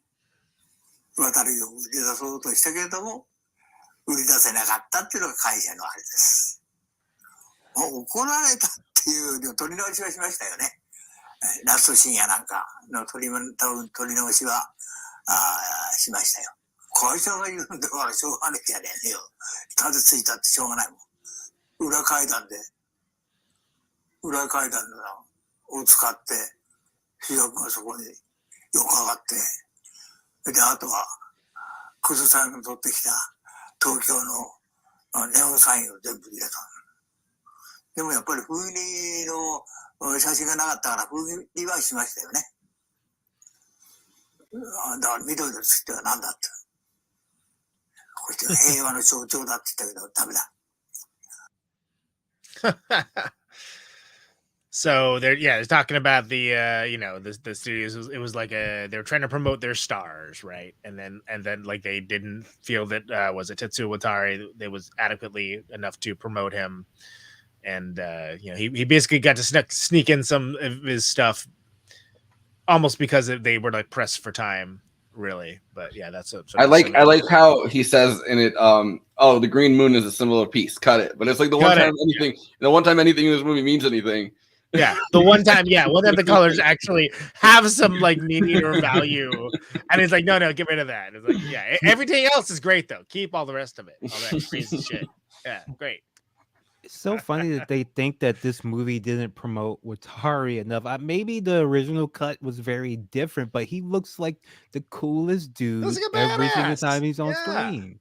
渡りを売り出そうとしたけれども、売り出せなかったっていうのが会社のあれです。怒られたっていうのを取り直しはしましたよね。ラスト深夜なんかの取り直しはしましたよ。会社が言うんだからしょうがねえじゃねえよ。たどついたってしょうがないもん。裏階段を使って、主役がそこによく上がって、で、あとは、クズさんが取ってきた東京のネオンサインを全部入れた。でもやっぱり封入りの写真がなかったから封入りはしましたよね。だから緑のつっては何だって。こっちは平和の象徴だって言ったけどダメだ。So they're talking about the the studios. It was like they were trying to promote their stars, right? And then like they didn't feel that was it Tetsuo Watari they was adequately enough to promote him, and he basically got to sneak in some of his stuff almost because they were like pressed for time, really. But yeah, that's I like how he says in it, the green moon is a symbol of peace. Cut it. But it's like the one time anything in this movie means anything. Yeah, the one time the colors actually have some like meaning or value, and it's like no, get rid of that. It's like everything else is great though. Keep all the rest of it. All that crazy shit. Yeah, great. It's so funny that they think that this movie didn't promote Watari enough. Maybe the original cut was very different, but he looks like the coolest dude every single time he's on screen.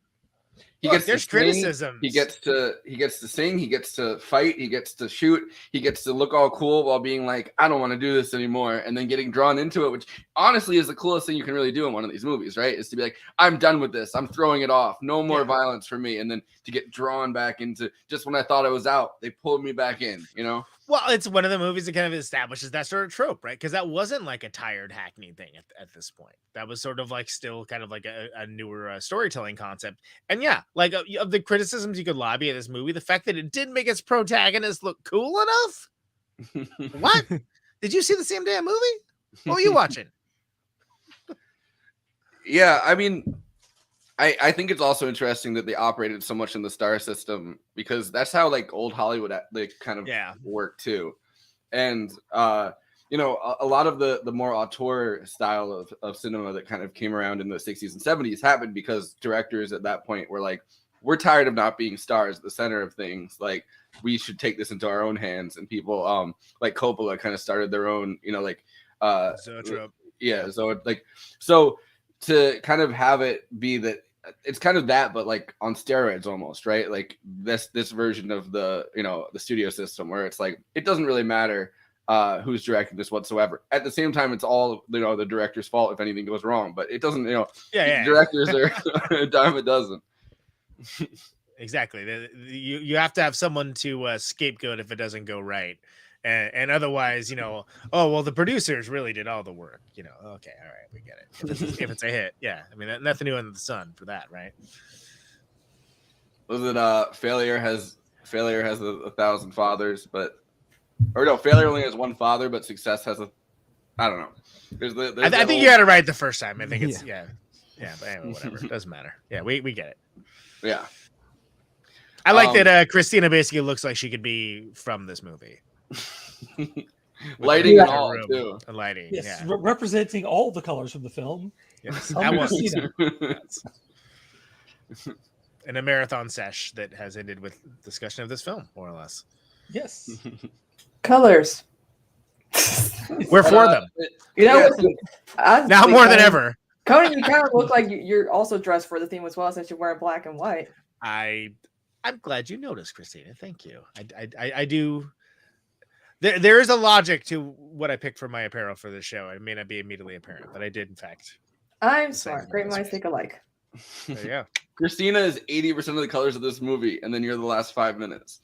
There's criticism. He gets to sing. He gets to fight. He gets to shoot. He gets to look all cool while being like, I don't want to do this anymore. And then getting drawn into it, which honestly is the coolest thing you can really do in one of these movies, right? Is to be like, I'm done with this. I'm throwing it off. No more violence for me. And then to get drawn back into just when I thought I was out, they pulled me back in, Well, it's one of the movies that kind of establishes that sort of trope, right? Because that wasn't like a tired hackney thing at this point. That was sort of like still kind of like a newer storytelling concept. And like of the criticisms you could lobby at this movie, the fact that it didn't make its protagonist look cool enough. What? Did you see the same damn movie? What were you watching? Yeah, I mean, I think it's also interesting that they operated so much in the star system because that's how like old Hollywood they kind of work too. And a lot of the more auteur style of cinema that kind of came around in the 60s and 70s happened because directors at that point were like, we're tired of not being stars at the center of things. Like we should take this into our own hands. And people like Coppola kind of started their own, so to kind of have it be that it's kind of that, but like on steroids almost, right? Like this version of the studio system where it's like it doesn't really matter who's directing this whatsoever. At the same time, it's all the director's fault if anything goes wrong, but it doesn't. Directors are a dime a dozen. Exactly. You have to have someone to scapegoat if it doesn't go right. And otherwise, the producers really did all the work. Okay, all right, we get it. If it's a hit, I mean, nothing new under the sun for that, right? Was it failure has 1,000 fathers, failure only has one father, but success has I don't know. I think you had it right the first time. I think it's but anyway, whatever. It doesn't matter. Yeah, we get it. Yeah, I like that. Kristina basically looks like she could be from this movie. Lighting and all too. Lighting, yes, representing all the colors from the film. Yes, that was in a marathon sesh that has ended with discussion of this film, more or less. Yes, colors. We're for them. Now more than ever. Conan, you kind of look like you're also dressed for the theme as well, since you're wearing black and white. I'm glad you noticed, Kristina. Thank you. I do. There is a logic to what I picked for my apparel for this show. It may not be immediately apparent, but I did, in fact. I'm smart. Great minds think alike. There you go. Kristina is 80% of the colors of this movie, and then you're the last 5 minutes.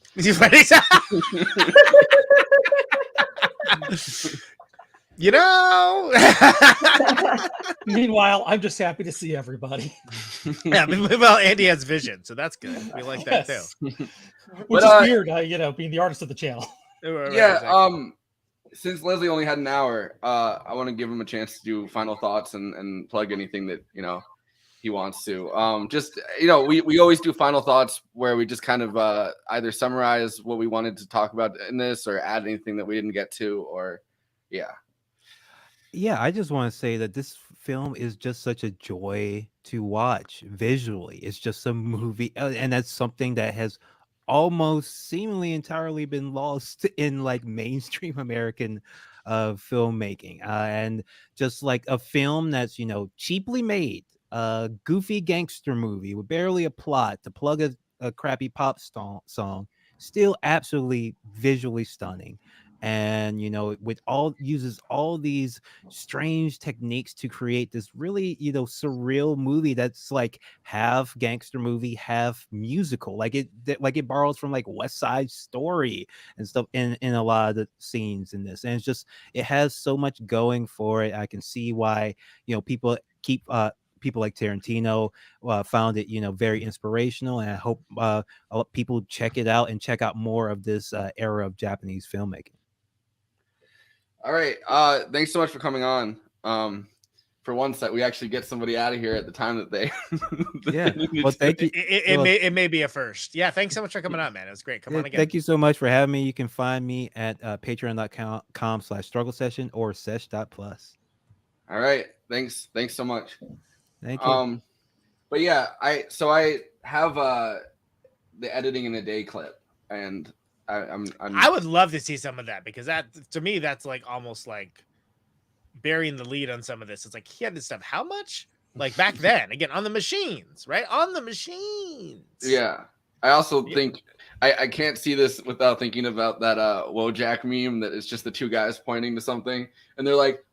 Meanwhile, I'm just happy to see everybody. Well, Andy has vision, so that's good. We like that too. Which is weird, being the artist of the channel. Right, Yeah. exactly. Since Leslie only had an hour, I want to give him a chance to do final thoughts and plug anything that he wants to. Just we always do final thoughts where we just kind of either summarize what we wanted to talk about in this or add anything that we didn't get to, or Yeah, I just want to say that this film is just such a joy to watch visually. It's just a movie, and that's something that has almost seemingly entirely been lost in like mainstream American filmmaking. And just like a film that's, cheaply made, a goofy gangster movie with barely a plot to plug a crappy pop song, still absolutely visually stunning. And with uses all these strange techniques to create this really surreal movie that's like half gangster movie, half musical, like it borrows from like West Side Story and stuff in a lot of the scenes in this. And it's just, it has so much going for it. I can see why people like Tarantino found it very inspirational, and I hope people check it out and check out more of this era of Japanese filmmaking. All right. Thanks so much for coming on. For once that we actually get somebody out of here at the time that they. Yeah. Well, thank you. It may be a first. Yeah. Thanks so much for coming on, man. It was great. Come on again. Thank you so much for having me. You can find me at patreon.com/struggle session or sesh.plus. All right. Thanks so much. Thank you. But yeah, I have the editing in a day clip, and I would love to see some of that, because that, to me, that's like almost like burying the lead on some of this. It's like he had this stuff how much, like back then, again, on the machines, right? On the machines. Yeah. I also think I can't see this without thinking about that Wojak meme that is just the two guys pointing to something and they're like,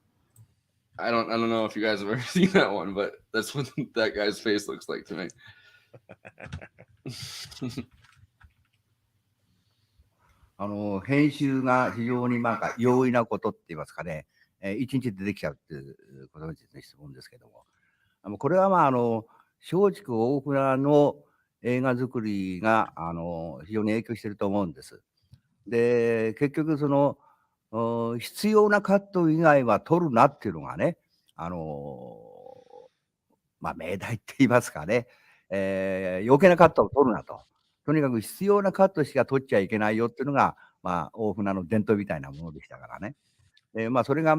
I don't know if you guys have ever seen that one, but that's what that guy's face looks like to me. 編集が非常に容易なことって言いますかね、一日でできちゃうっていうことについての質問ですけども、これは松竹大船の映画作りが非常に影響していると思うんです。で、結局必要なカット以外は取るなっていうのがね、命題って言いますかね、余計なカットを取るなと。とにかく必要なカットしか取っちゃいけないよっていうのが、大船の伝統みたいなものでしたからね。それが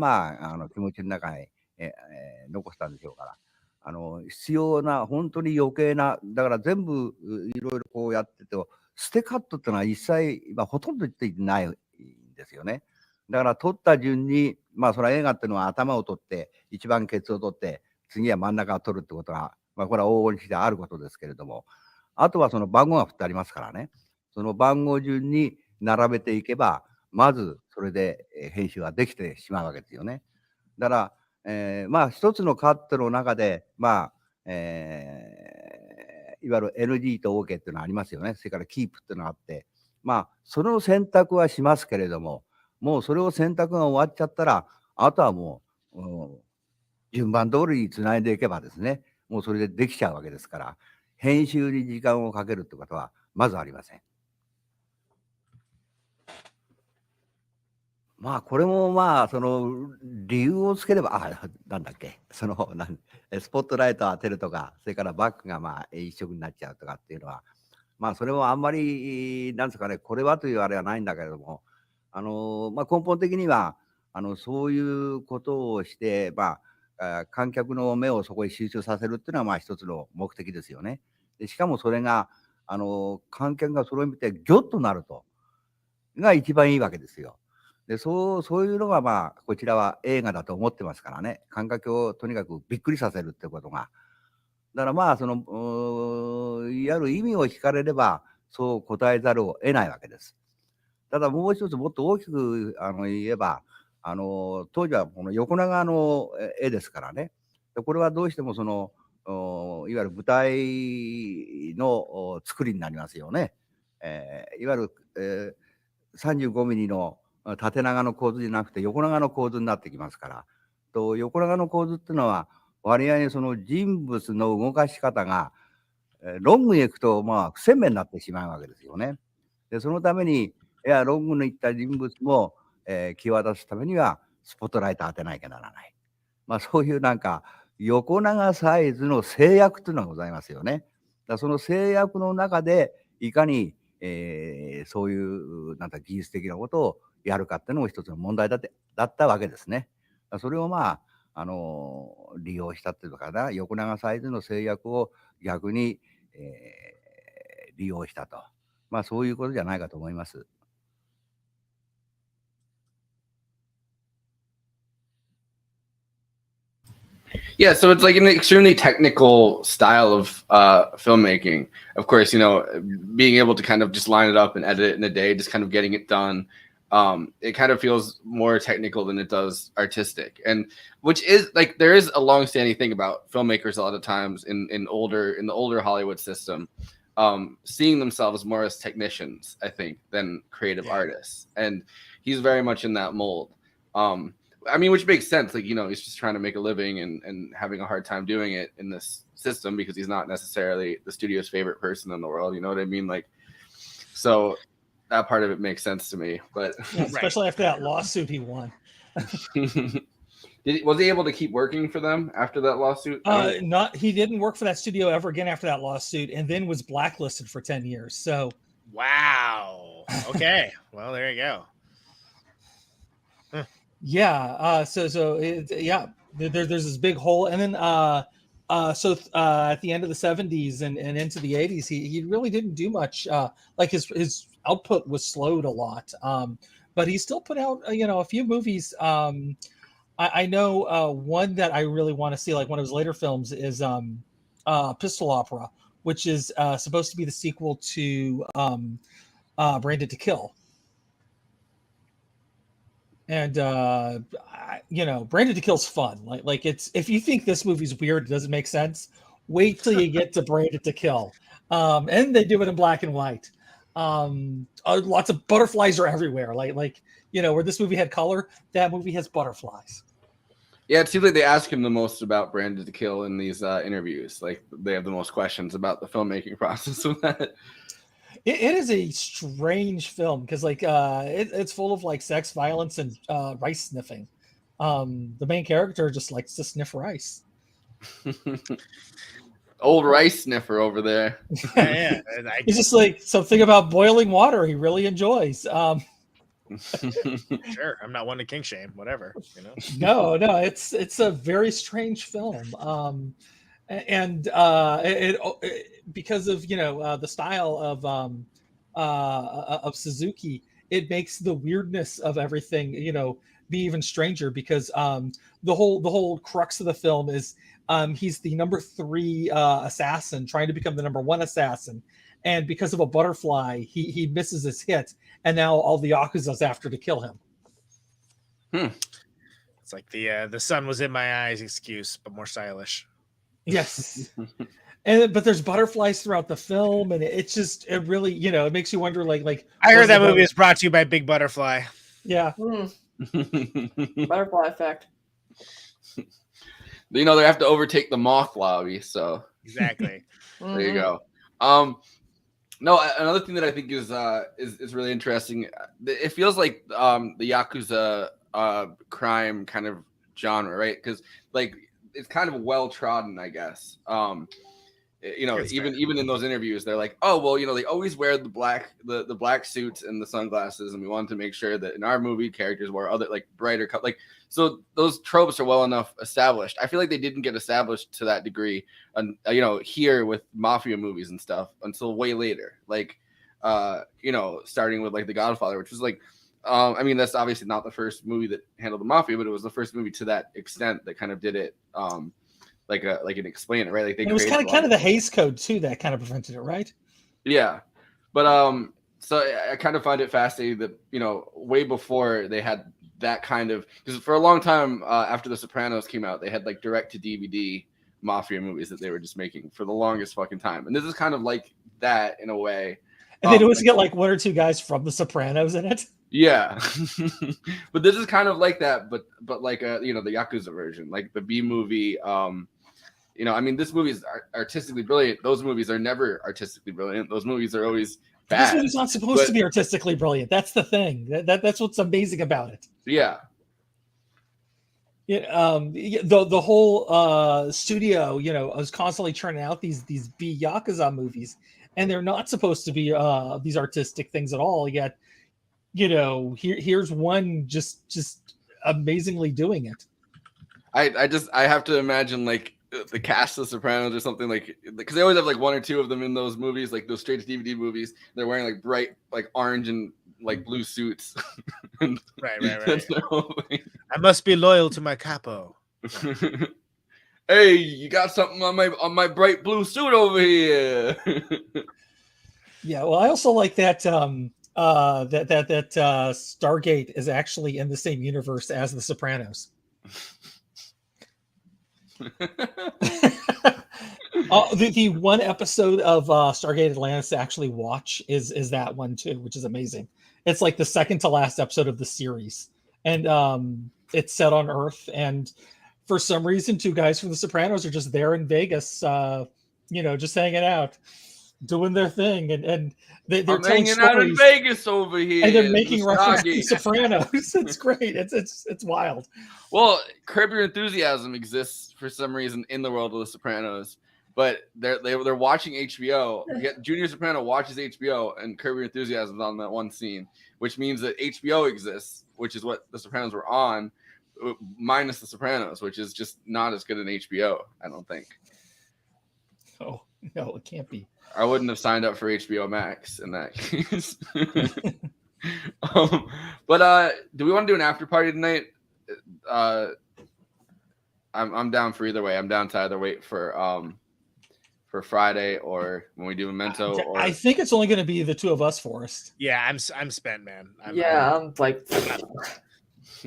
気持ちの中に、残したんでしょうから、必要な、本当に余計な、だから全部いろいろこうやってて、捨てカットっていうのは一切、ほとんど言ってないんですよね。だから取った順に、それは映画っていうのは頭を取って、一番ケツを取って、次は真ん中を取るってことが、これは往々にしてあることですけれども、あとはその番号が振ってありますからね、その番号順に並べていけば、まずそれで編集ができてしまうわけですよね。だから、一つのカットの中で、いわゆる NG と OK っていうのがありますよね。それからキープっていうのがあって、その選択はしますけれども、もうそれを選択が終わっちゃったら、あとはもう、順番通りにつないでいけばですね、もうそれでできちゃうわけですから、編集に時間をかけるってことはまずありません。これもその理由をつければ、なんだっけ、スポットライトを当てるとか、それからバックが一色になっちゃうとかっていうのは、それもあんまり、なんですかね、これはというあれはないんだけれども、根本的には、そういうことをして、観客の目をそこに集中させるっていうのは一つの目的ですよね。でしかもそれが観客がそれを見てギョッとなるとが一番いいわけですよ。でそういうのがこちらは映画だと思ってますからね、観客をとにかくびっくりさせるってことが。だからいわゆる意味を聞かれればそう答えざるを得ないわけです。ただもう一つもっと大きく言えば、当時はこの横長の絵ですからね。でこれはどうしてもいわゆる舞台の作りになりますよね。いわゆる、35ミリの縦長の構図じゃなくて横長の構図になってきますから。と横長の構図っていうのは割合にその人物の動かし方がロングに行くと不鮮明になってしまうわけですよね。でそのためにいや、ロングの言った人物も、際立つためには、スポットライト当てなきゃならない。まあ、そういうなんか、横長サイズの制約というのがございますよね。だからその制約の中で、いかに、そういうなんか技術的なことをやるかっていうのも一つの問題だったわけですね。だからそれをまあ、利用したっていうのかな、横長サイズの制約を逆に、利用したと。まあ、そういうことじゃないかと思います。Yeah, so it's like an extremely technical style of filmmaking. Of course, you know, being able to kind of just line it up and edit it in a day, just kind of getting it done. It kind of feels more technical than it does artistic, and which is like there is a long-standing thing about filmmakers a lot of times in the older Hollywood system, seeing themselves more as technicians, I think, than creative artists, and he's very much in that mold. I mean, which makes sense. Like, you know, he's just trying to make a living and having a hard time doing it in this system because he's not necessarily the studio's favorite person in the world. You know what I mean? Like, so that part of it makes sense to me. But yeah, especially after that lawsuit he won. Was he able to keep working for them after that lawsuit? He didn't work for that studio ever again after that lawsuit, and then was blacklisted for 10 years. So, wow. Okay. Well, there you go. Yeah. There's this big hole, and then at the end of the 70s and into the 80s, he really didn't do much. Like his output was slowed a lot. But he still put out a few movies. I know one that I really want to see, like one of his later films, is Pistol Opera, which is supposed to be the sequel to Branded to Kill. And Branded to Kill's fun. Like it's, if you think this movie's weird, it doesn't make sense, wait till you get to Branded to Kill. And they do it in black and white. Lots of butterflies are everywhere. Like where this movie had color, that movie has butterflies. Yeah, it seems like they ask him the most about Branded to Kill in these interviews. Like they have the most questions about the filmmaking process of that. It is a strange film because it's full of like sex, violence, and rice sniffing. The main character just likes to sniff rice. Old rice sniffer over there. Yeah, He's just like something about boiling water he really enjoys. Sure, I'm not one to kink shame, whatever. No, it's a very strange film. And because of the style of Suzuki, it makes the weirdness of everything be even stranger, because the whole crux of the film is he's the number 3 assassin trying to become the number 1 assassin, and because of a butterfly he misses his hit, and now all the Yakuza's after to kill him. It's like the sun was in my eyes excuse, but more stylish. Yes. But there's butterflies throughout the film, and it really it makes you wonder like I heard that movie is brought to you by Big Butterfly. Yeah. Butterfly effect. They have to overtake the moth lobby, so exactly. There you go. No, another thing that I think is really interesting. It feels like the Yakuza crime kind of genre, right? Because like it's kind of well trodden, I guess. Even in those interviews, they're like, oh well, they always wear the black suits and the sunglasses, and we wanted to make sure that in our movie characters wore other like brighter color, like so those tropes are well enough established. I feel like they didn't get established to that degree, here with mafia movies and stuff until way later, like starting with like The Godfather, which was like. I mean, that's obviously not the first movie that handled the mafia, but it was the first movie to that extent that kind of did it, like an explain it, right? Like it was kind of the Hays Code too that kind of prevented it, right? Yeah, but so I kind of find it fascinating that way before they had that kind of, because for a long time after The Sopranos came out, they had like direct to DVD mafia movies that they were just making for the longest fucking time, and this is kind of like that in a way. And they'd always get like 1 or 2 guys from The Sopranos in it. Yeah, but this is kind of like that, but like the Yakuza version, like the B movie. I mean, this movie is artistically brilliant. Those movies are never artistically brilliant. Those movies are always This bad. movie's not supposed but- to be artistically brilliant. That's the thing. That's what's amazing about it. Yeah. The whole studio, was constantly churning out these B Yakuza movies, and they're not supposed to be these artistic things at all. Yet, here's one just amazingly doing it. I have to imagine like the cast of Sopranos or something, like, because they always have like one or two of them in those movies, like those straight to DVD movies. They're wearing like bright like orange and like blue suits. Right. That's their whole thing. I must be loyal to my capo. Hey, you got something on my bright blue suit over here. Yeah, well, I also like that that Stargate is actually in the same universe as The Sopranos. The one episode of Stargate Atlantis to actually watch is that one too, which is amazing. It's like the second to last episode of the series, and it's set on Earth. And for some reason, two guys from The Sopranos are just there in Vegas, just hanging out, doing their thing, and they're telling hanging out in stories, Vegas over here, and they're making reference to Stargate. The Sopranos. It's great. It's wild. Well, Curb Your Enthusiasm exists for some reason in the world of The Sopranos, but they're watching HBO. Junior Soprano watches HBO, and Curb Your Enthusiasm is on that one scene, which means that HBO exists, which is what The Sopranos were on, minus The Sopranos, which is just not as good an HBO, I don't think. Oh no, it can't be. I wouldn't have signed up for HBO Max in that case. But do we want to do an after party tonight? I'm down for either way. I'm down to either wait for Friday or when we do Memento. Or... I think it's only going to be the two of us, Forrest. Yeah, I'm spent, man. I'm like,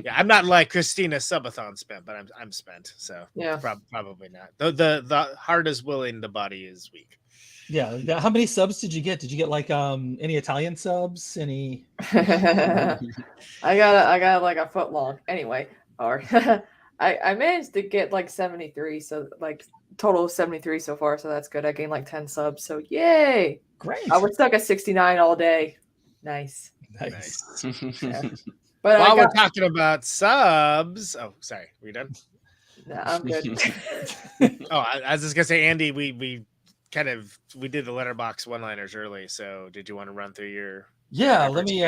I'm not like Kristina Subathon spent, but I'm spent. So yeah, probably not. The heart is willing, the body is weak. Yeah. How many subs did you get? Did you get like any Italian subs? Any? I got like a foot long. Anyway, or I managed to get like 73, so like total of 73 so far. So that's good. I gained like 10 subs. So yay! Great. I was stuck at 69 all day. Nice. Yeah. But while we're talking about subs, oh sorry, we done? No, I'm good. I was just gonna say, Andy, we did the letterbox one-liners early. So did you want to run through your? Yeah, let me.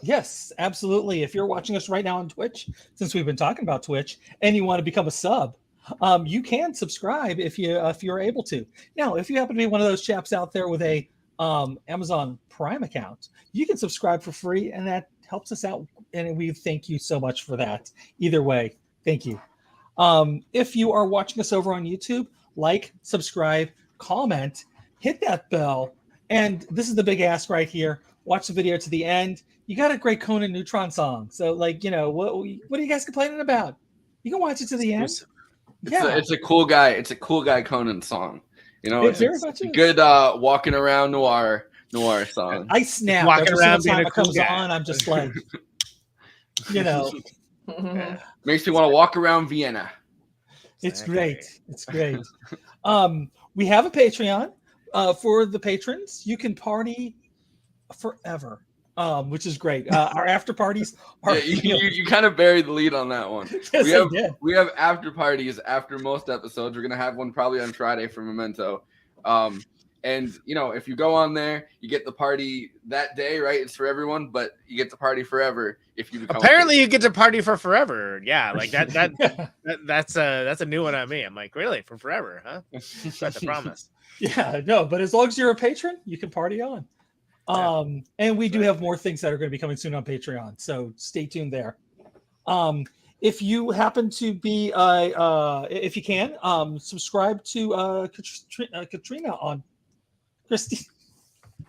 Yes, absolutely. If you're watching us right now on Twitch, since we've been talking about Twitch, and you want to become a sub, you can subscribe if you're able to. Now, if you happen to be one of those chaps out there with a Amazon Prime account, you can subscribe for free, and that helps us out. And we thank you so much for that. Either way, thank you. If you are watching us over on YouTube, like, subscribe, comment, hit that bell, and this is the big ask right here. Watch the video to the end. You got a great Conan Neutron song, so what are you guys complaining about? You can watch it to the end. It's a cool guy. It's a cool guy Conan song. It's a good walking around noir song. I snap walking every around single time being a it cool comes guy. on. I'm just like, Makes me want to walk around Vienna. It's great. It's great. We have a Patreon for the patrons. You can party forever, which is great. Our after parties are. Yeah, you kind of buried the lead on that one. Yes, we have after parties after most episodes. We're gonna have one probably on Friday for Memento. And if you go on there, you get the party that day, right? It's for everyone, but you get the party forever if you become. Apparently, you get to party for forever. Yeah, like that's a new one on me. I'm like, really, for forever, huh? That's a promise. Yeah, no, but as long as you're a patron, you can party on. And we do have more things that are going to be coming soon on Patreon, so stay tuned there. If you happen to be, if you can, subscribe to Katrina on Kristina.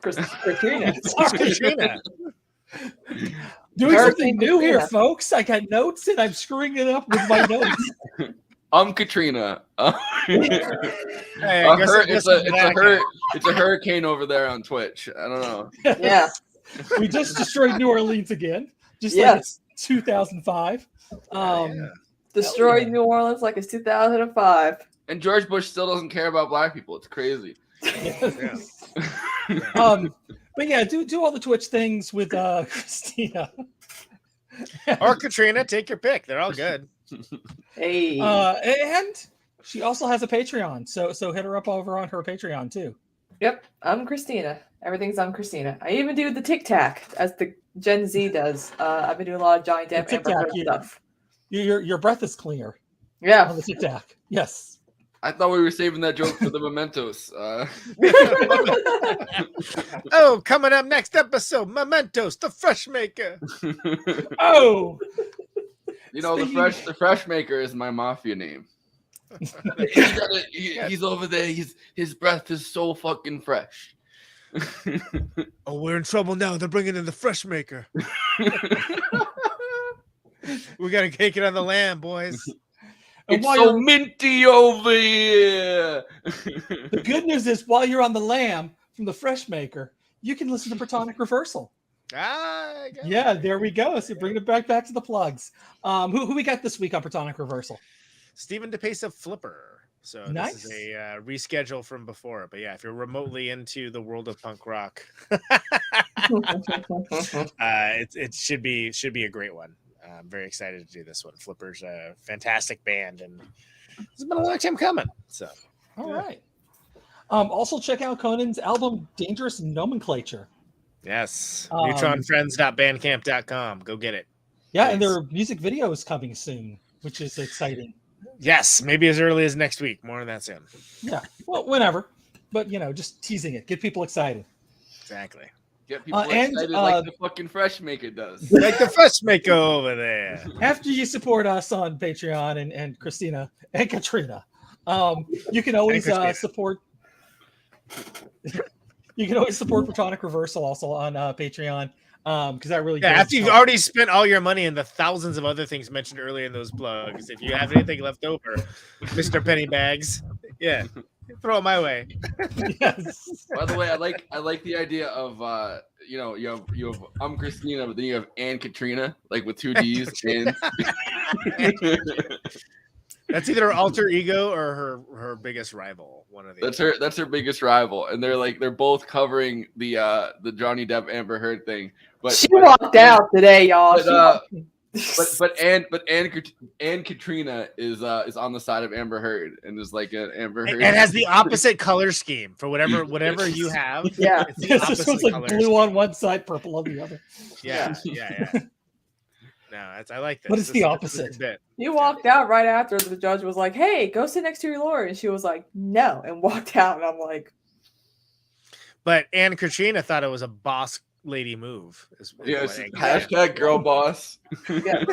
Katrina. Doing something new here, folks. I got notes and I'm screwing it up with my notes. I'm Katrina. It's a hurricane over there on Twitch. I don't know. Yeah. We just destroyed New Orleans again, just like it's 2005. Destroyed New Orleans like it's 2005. And George Bush still doesn't care about black people. It's crazy. Yeah. But yeah, do all the Twitch things with Kristina. Or Katrina, take your pick. They're all good. Hey. And she also has a Patreon, so hit her up over on her Patreon too. Yep, I'm Kristina. Everything's on Kristina. I even do the Tic Tac as the Gen Z does. I've been doing a lot of Johnny Depp Tic Amber Tac, Heard stuff. Your breath is clear Yeah. on the Tic Tac. Yes. I thought we were saving that joke for the mementos. Oh, coming up next episode, Mementos, the Fresh Maker. Oh, You know, the fresh maker is my mafia name. He's over there. His breath is so fucking fresh. Oh, we're in trouble now. They're bringing in the Fresh Maker. We gotta take it on the land, boys. and It's so minty over here. the good news is, while you're on the lamb from the Fresh Maker, you can listen to Protonic Reversal. Yeah, there we go. So bringing it back to the plugs. Who we got this week on Protonic Reversal? Stephen DePace Flipper. So Nice. This is a reschedule from before. But yeah, if you're remotely into the world of punk rock, it should be a great one. I'm very excited to do this one. Flipper's a fantastic band, and it's been a long time coming. So All right. Also check out Conan's album Dangerous Nomenclature. yes, neutronfriends.bandcamp.com. Go get it. Yeah, Nice. and their music video is coming soon, which is exciting. Yes, maybe as early as next week. More on that soon. Yeah, well, whenever. But, just teasing it. Get people excited. Exactly. Get people and, excited like the fucking fresh maker does. Like the Fresh Maker over there. After you support us on Patreon and Kristina and Katrina, you can always support... You can always support Protonic Reversal also on Patreon, because that really after you've already spent all your money in the thousands of other things mentioned earlier in those plugs, if you have anything left over, Mr. Pennybags, throw it my way. Yes. By the way, I like the idea of you have I'm Kristina, but then you have Ann Katrina, like with two D's. And that's either her alter ego or her biggest rival. One of these. That's her biggest rival, and they're both covering the Johnny Depp Amber Heard thing. But she walked out today, y'all. But Ann Katrina is on the side of Amber Heard and is like an Amber Heard and has the opposite color scheme for whatever you have. Yeah, this one's like blue on one side, purple on the other. Yeah. No, I like this. But it's the opposite. You walked out right after the judge was like, "Hey, go sit next to your lawyer," and she was like, "No," and walked out. And I'm like, but Ann Katrina thought it was a boss lady move. Hashtag girl boss. Yeah.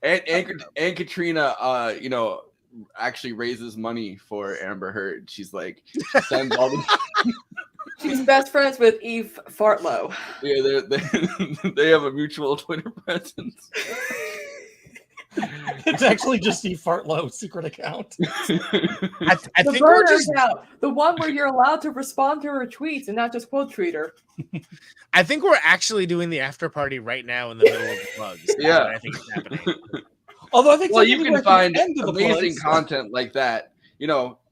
and Katrina, actually raises money for Amber Heard. She's like, she sends all the. She's best friends with Eve Fartlow. Yeah, they have a mutual Twitter presence. It's actually just Eve Fartlow's secret account. I The think we're burner just account, the one where you're allowed to respond to her tweets and not just quote tweet her. I think we're actually doing the after party right now in the middle of the plugs. Yeah. I think it's happening. Although I think you can find amazing content like that.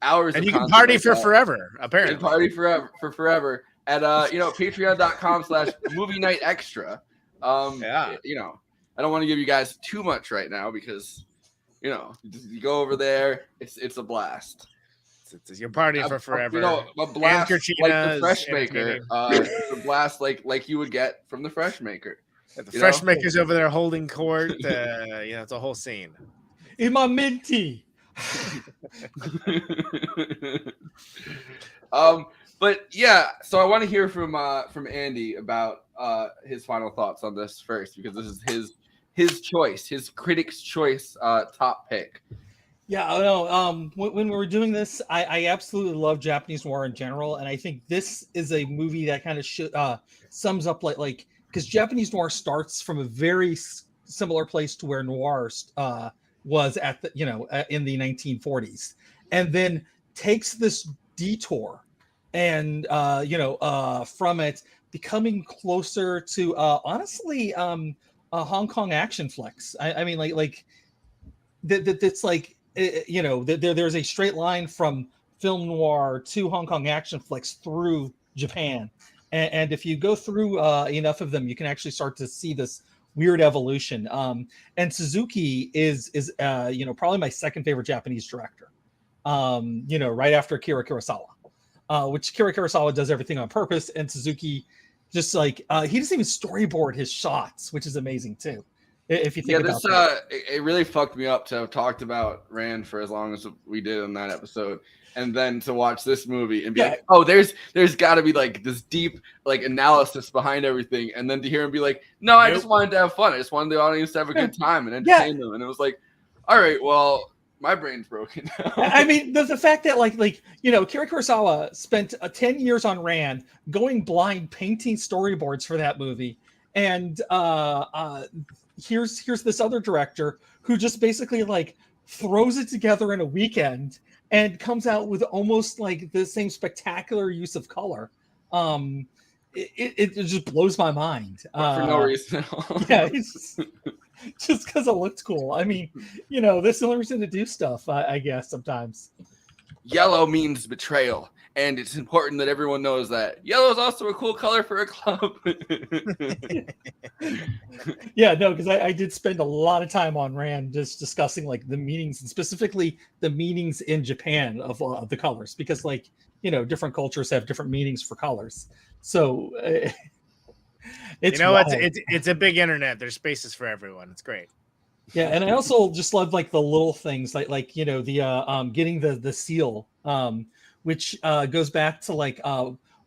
Hours and of you can content party like for that. forever, apparently. And party forever at patreon.com/movie night extra. I don't want to give you guys too much right now because you go over there, it's a blast. It's your party for forever. A blast like the Fresh Maker. It's a blast like you would get from the Fresh Maker. The Fresh Maker's over there holding court. It's a whole scene. In my minty. But yeah, so I want to hear from Andy about his final thoughts on this first, because this is his choice, his critic's choice top pick. Yeah, I know. When we were doing this, I absolutely love Japanese noir in general, and I think this is a movie that kind of sums up like because Japanese noir starts from a very similar place to where noir was at the in the 1940s, and then takes this detour and from it becoming closer to honestly a Hong Kong action flicks. I mean like that's like there's a straight line from film noir to Hong Kong action flicks through Japan. And if you go through enough of them, you can actually start to see this weird evolution. And Suzuki is probably my second favorite Japanese director. Right after Akira Kurosawa, which Akira Kurosawa does everything on purpose, and Suzuki just like he doesn't even storyboard his shots, which is amazing too. If you think about that. It really fucked me up to have talked about Rand for as long as we did in that episode, and then to watch this movie and be like, oh, there's got to be like this deep like analysis behind everything, and then to hear him be like, no, I just wanted to have fun. I just wanted the audience to have a good time and entertain them, and it was like, all right, well, my brain's broken now. I mean, the fact that like Akira Kurosawa spent 10 years on Rand, going blind, painting storyboards for that movie, and here's this other director who just basically like throws it together in a weekend and comes out with almost like the same spectacular use of color. It just blows my mind for no reason at all. Yeah, it's just because it looks cool. I mean, that's the only reason to do stuff, I guess, sometimes. Yellow means betrayal, and it's important that everyone knows that. Yellow is also a cool color for a club. Yeah, no, because I did spend a lot of time on Rand just discussing like the meanings, and specifically the meanings in Japan of the colors, because like, different cultures have different meanings for colors. So it's a big internet. There's spaces for everyone. It's great. Yeah, and I also just love like the little things, like the getting the seal, which goes back to like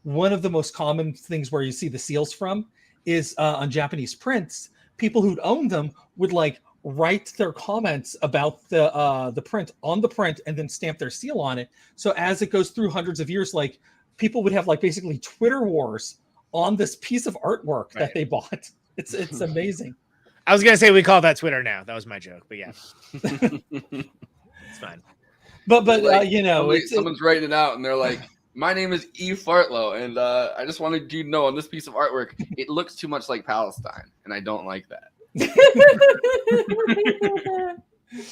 one of the most common things where you see the seals from is on Japanese prints. People who'd owned them would like write their comments about the print on the print and then stamp their seal on it. So as it goes through hundreds of years, like people would have like basically Twitter wars on this piece of artwork that they bought. It's amazing. I was gonna say we call that Twitter now. That was my joke, but yeah, it's fine. But like, someone's writing it out and they're like, "My name is E. Fartlow, and I just wanted you to know on this piece of artwork, it looks too much like Palestine, and I don't like that."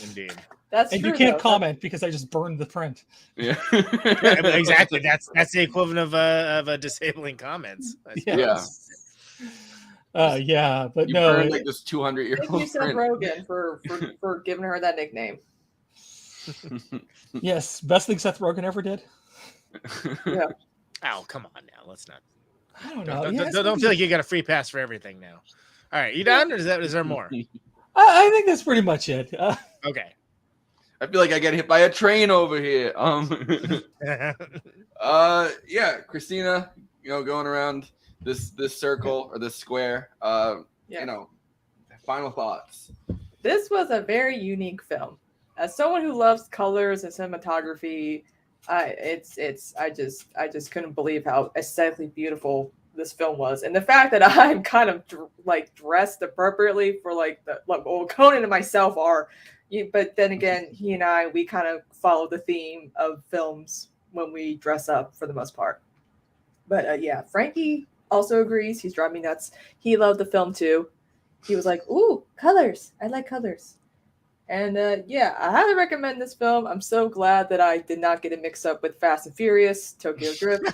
Indeed. That's and true, you can't though. comment because I just burned the print. Yeah, exactly. That's the equivalent of disabling comments. Yeah, but you no, burned like this 200-year-old Thank you, Seth print. Rogen, for giving her that nickname. Yes, best thing Seth Rogen ever did. Yeah. Oh, come on now. Let's not. I don't know. Don't feel like you got a free pass for everything now. All right, you done, or is there more? I think that's pretty much it. Okay. I feel like I get hit by a train over here. Yeah, Kristina, going around this circle or this square. Final thoughts. This was a very unique film. As someone who loves colors and cinematography, I just couldn't believe how aesthetically beautiful this film was, and the fact that I'm kind of dressed appropriately for Conan and myself are. But then again, he and we kind of follow the theme of films when we dress up for the most part. But Frankie also agrees. He's driving me nuts. He loved the film too. He was like, "Ooh, colors! I like colors." And I highly recommend this film. I'm so glad that I did not get it mixed up with Fast and Furious, Tokyo Drift.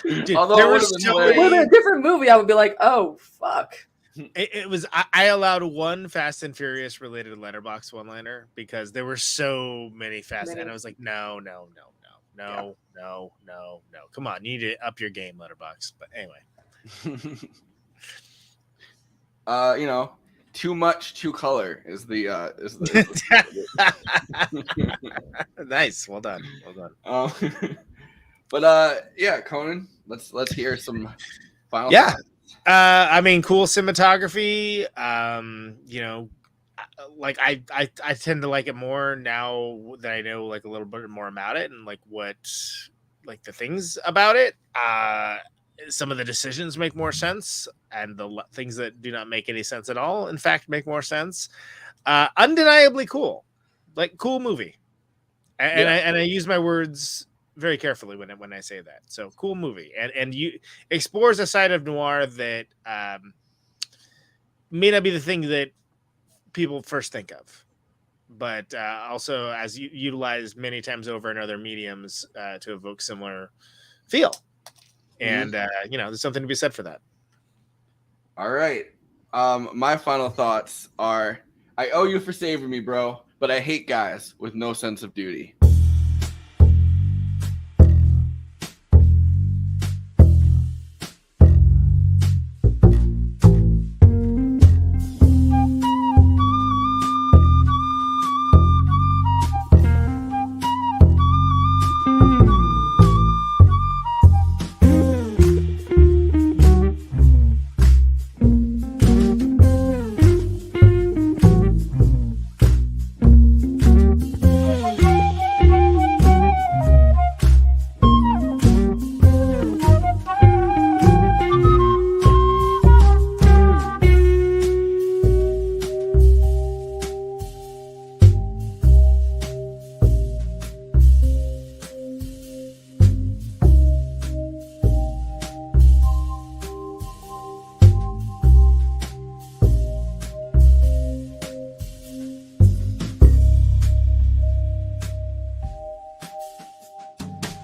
Dude, Although there it was would've been so hilarious. If it would have been a different movie, I would be like, "Oh, fuck." It was. I allowed one Fast and Furious related Letterboxd one-liner because there were so many and I was like, no. Come on, you need to up your game, Letterboxd. But anyway, too much, too color is the nice. Well done. But Conan, let's hear some final thoughts. Cool cinematography. I tend to like it more now that I know like a little bit more about it and like what the things about it. Some of the decisions make more sense, and the things that do not make any sense at all, in fact, make more sense. Undeniably cool, cool movie, and I use my words very carefully when I say that. So cool movie, and you explores a side of noir that may not be the thing that people first think of, but also as utilized many times over in other mediums to evoke similar feel. And there's something to be said for that. All right. My final thoughts are: I owe you for saving me, bro, but I hate guys with no sense of duty.